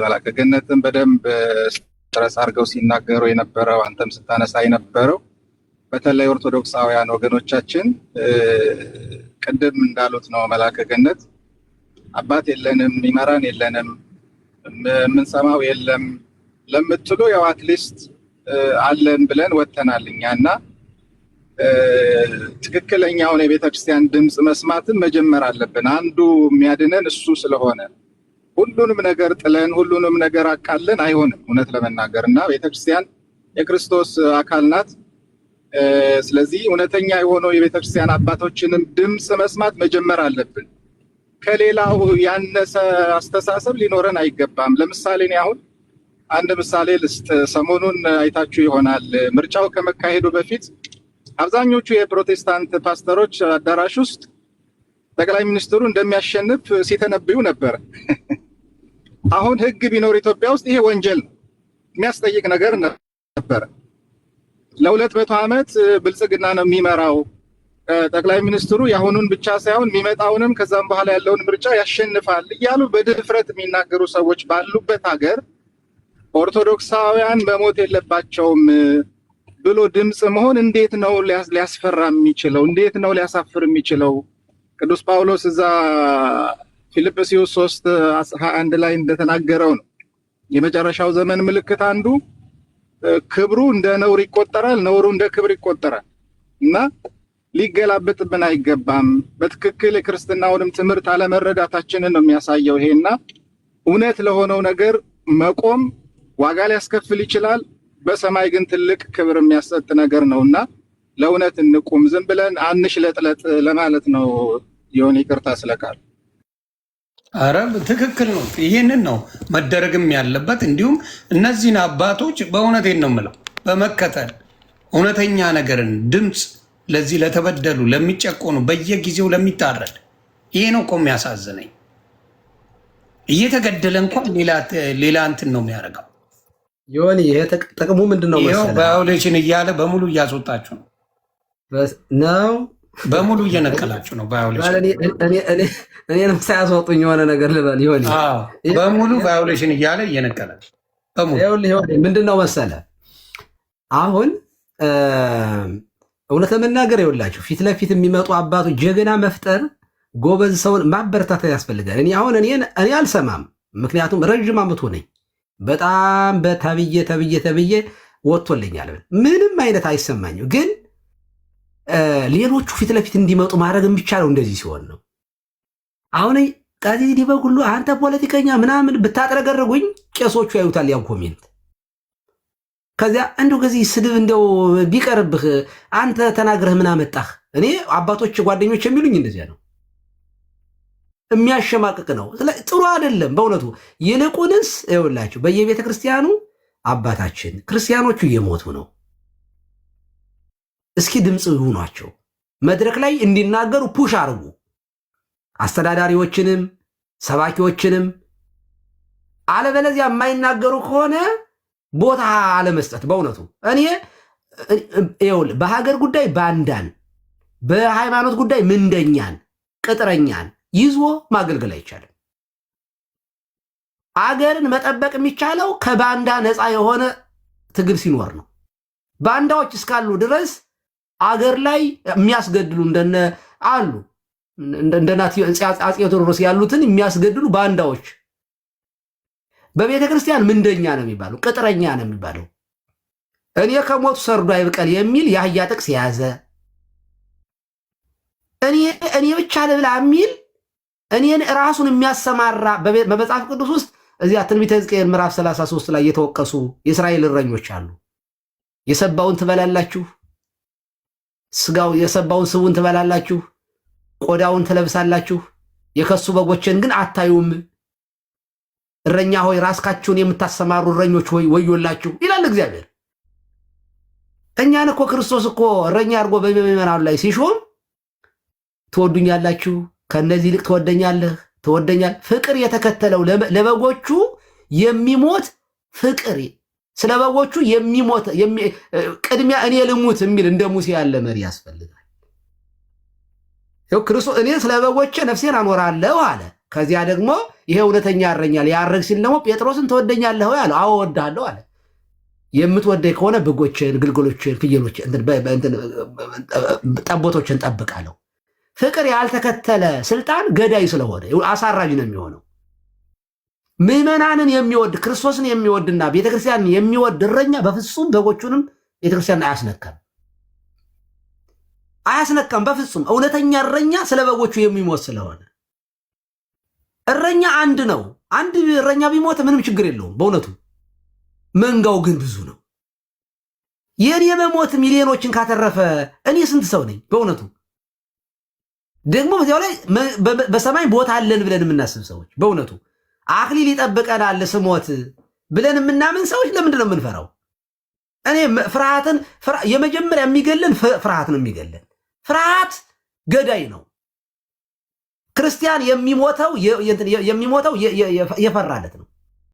መላከ ገነትን በደንብ ጥረስ አድርገው ሲናገሩ የነበረው አንተም ስታነሳ የነበረው በተለይ ኦርቶዶክሳውያን ወገኖቻችን ቅድም እንዳሉት ነው። መላከ ገነት አባት የለንም፣ ይመራን የለንም፣ የምንሰማው የለም ለምትሉ ያው አትሊስት አለን ብለን ወጥተናል እኛና ትክክለኛውን የቤተክርስቲያን ድምፅ መስማትን መጀመር አለብን። አንዱ የሚያድነን እሱ ስለሆነ ሁሉንም ነገር ጥለን ሁሉንም ነገር አቃለን አይሆንም እውነት ለመናገር እና ቤተክርስቲያን የክርስቶስ አካል ናት። ስለዚህ እውነተኛ የሆነው የቤተክርስቲያን አባቶችንም ድምፅ መስማት መጀመር አለብን። ከሌላው ያነሰ አስተሳሰብ ሊኖረን አይገባም። ለምሳሌ እኔ አሁን አንድ ምሳሌ ልስጥ። ሰሞኑን አይታችሁ ይሆናል። ምርጫው ከመካሄዱ በፊት አብዛኞቹ የፕሮቴስታንት ፓስተሮች አዳራሽ ውስጥ ጠቅላይ ሚኒስትሩ እንደሚያሸንፍ ሲተነብዩ ነበር። አሁን ሕግ ቢኖር ኢትዮጵያ ውስጥ ይሄ ወንጀል ነው፣ የሚያስጠይቅ ነገር ነበር። ለ200 ዓመት ብልጽግና ነው የሚመራው ጠቅላይ ሚኒስትሩ የአሁኑን ብቻ ሳይሆን የሚመጣውንም ከዛም በኋላ ያለውን ምርጫ ያሸንፋል እያሉ በድፍረት የሚናገሩ ሰዎች ባሉበት ሀገር ኦርቶዶክሳውያን መሞት የለባቸውም ብሎ ድምፅ መሆን እንዴት ነው ሊያስፈራ የሚችለው? እንዴት ነው ሊያሳፍር የሚችለው? ቅዱስ ጳውሎስ እዛ ፊልጵስዩስ 3:21 ላይ እንደተናገረው ነው የመጨረሻው ዘመን ምልክት አንዱ ክብሩ እንደ ነውር ይቆጠራል፣ ነውሩ እንደ ክብር ይቆጠራል እና ሊገላበጥብን አይገባም። በትክክል የክርስትናውንም ትምህርት አለመረዳታችንን ነው የሚያሳየው ይሄና እውነት ለሆነው ነገር መቆም ዋጋ ሊያስከፍል ይችላል። በሰማይ ግን ትልቅ ክብር የሚያሰጥ ነገር ነውና ለእውነት እንቁም፣ ዝም ብለን አንሽለጥለጥ ለማለት ነው። የሆነ ይቅርታ ስለቃል። አረ ትክክል ነው። ይህንን ነው መደረግም ያለበት። እንዲሁም እነዚህን አባቶች በእውነቴን ነው የምለው በመከተል እውነተኛ ነገርን ድምፅ ለዚህ ለተበደሉ ለሚጨቆኑ በየጊዜው ለሚታረድ ይሄ ነው እኮ የሚያሳዝነኝ። እየተገደለ እንኳን ሌላ እንትን ነው የሚያደርገው። ይሁን ይሄ ጥቅሙ ምንድነው መሰለህ? ቫዮሌሽን እያለ በሙሉ እያስወጣችሁ ነው ነው በሙሉ እየነቀላችሁ ነው። ቫዮሌሽን እኔንም ሳያስወጡኝ የሆነ ነገር ልበል። ይሁን በሙሉ ቫዮሌሽን እያለ እየነቀላችሁ በሙሉ ምንድነው መሰለህ? አሁን እውነት ለመናገር ይኸውላችሁ ፊት ለፊት የሚመጡ አባቶች ጀግና መፍጠር ጎበዝ ሰውን ማበረታታት ያስፈልጋል። እኔ አልሰማም፣ ምክንያቱም ረዥም ዓመት ሆነኝ በጣም ተብዬ ወጥቶልኛል። ምንም አይነት አይሰማኝም። ግን ሌሎቹ ፊት ለፊት እንዲመጡ ማድረግ የሚቻለው እንደዚህ ሲሆን ነው። አሁን ከዚህ ዲበኩሉ አንተ ፖለቲከኛ ምናምን ብታጥረገርጉኝ ቄሶቹ ያዩታል ያን ኮሜንት። ከዚያ እንደው ከዚህ ስድብ እንደው ቢቀርብህ አንተ ተናግረህ ምን አመጣህ? እኔ አባቶች ጓደኞች የሚሉኝ እንደዚያ ነው። የሚያሸማቅቅ ነው። ጥሩ አይደለም በእውነቱ። ይልቁንስ ይኸውላችሁ በየቤተ ክርስቲያኑ አባታችን ክርስቲያኖቹ እየሞቱ ነው። እስኪ ድምፅ ይሁኗቸው፣ መድረክ ላይ እንዲናገሩ ፑሽ አርጉ። አስተዳዳሪዎችንም ሰባኪዎችንም። አለበለዚያ የማይናገሩ ከሆነ ቦታ አለመስጠት። በእውነቱ እኔ ይኸውልህ በሀገር ጉዳይ ባንዳን፣ በሃይማኖት ጉዳይ ምንደኛን፣ ቅጥረኛን ይዞ ማገልገል አይቻልም። አገርን መጠበቅ የሚቻለው ከባንዳ ነፃ የሆነ ትግል ሲኖር ነው። ባንዳዎች እስካሉ ድረስ አገር ላይ የሚያስገድሉ እንደነ አሉ እንደና አፄ ቴዎድሮስ ያሉትን የሚያስገድሉ ባንዳዎች በቤተ ክርስቲያን ምንደኛ ነው የሚባለው፣ ቅጥረኛ ነው የሚባለው። እኔ ከሞቱ ሰርዶ አይብቀል የሚል የአህያ ጥቅስ የያዘ እኔ ብቻ ልብላ የሚል እኔን ራሱን የሚያሰማራ በመጽሐፍ ቅዱስ ውስጥ እዚያ ትንቢተ ሕዝቅኤል ምዕራፍ 33 ላይ የተወቀሱ የእስራኤል እረኞች አሉ። የሰባውን ትበላላችሁ፣ ስጋው የሰባውን ስቡን ትበላላችሁ፣ ቆዳውን ትለብሳላችሁ፣ የከሱ በጎችን ግን አታዩም። እረኛ ሆይ ራስካችሁን የምታሰማሩ እረኞች ሆይ ወዮላችሁ ይላል እግዚአብሔር። እኛን እኮ ክርስቶስ እኮ እረኛ አድርጎ በምዕመናኑ ላይ ሲሾም ትወዱኛላችሁ፣ ከነዚህ ይልቅ ትወደኛል። ፍቅር የተከተለው ለበጎቹ የሚሞት ፍቅር፣ ስለ በጎቹ የሚሞት ቅድሚያ እኔ ልሙት የሚል እንደ ሙሴ ያለ መሪ ያስፈልጋል። ክርስቶስ እኔ ስለ በጎቼ ነፍሴን አኖራለሁ አለ። ከዚያ ደግሞ ይሄ እውነተኛ እረኛ ሊያርግ ሲል ደግሞ ጴጥሮስን ትወደኛለህ ወይ አለው። አዎ እወድሃለሁ አለ። የምትወደኝ ከሆነ በጎችን፣ ግልገሎችን፣ ፍየሎችን፣ ጠቦቶችን ጠብቃለሁ። ፍቅር ያልተከተለ ስልጣን ገዳይ ስለሆነ አሳራጅ ነው የሚሆነው። ምዕመናንን የሚወድ ክርስቶስን የሚወድና ቤተክርስቲያንን የሚወድ እረኛ በፍጹም በጎቹንም ቤተክርስቲያንን አያስነካም በፍጹም። እውነተኛ እረኛ ስለ በጎቹ የሚሞት ስለሆነ እረኛ አንድ ነው። አንድ እረኛ ቢሞት ምንም ችግር የለውም በእውነቱ። መንጋው ግን ብዙ ነው። የኔ መሞት ሚሊዮኖችን ካተረፈ እኔ ስንት ሰው ነኝ በእውነቱ። ደግሞ በዚያው ላይ በሰማይ ቦታ አለን ብለን የምናስብ ሰዎች በእውነቱ አክሊል ይጠብቀናል ስሞት ብለን የምናምን ሰዎች ለምንድን ነው የምንፈራው? እኔ ፍርሃትን የመጀመሪያ የሚገለን ፍርሃት ነው የሚገለን። ፍርሃት ገዳይ ነው። ክርስቲያን የሚሞተው የፈራለት ነው።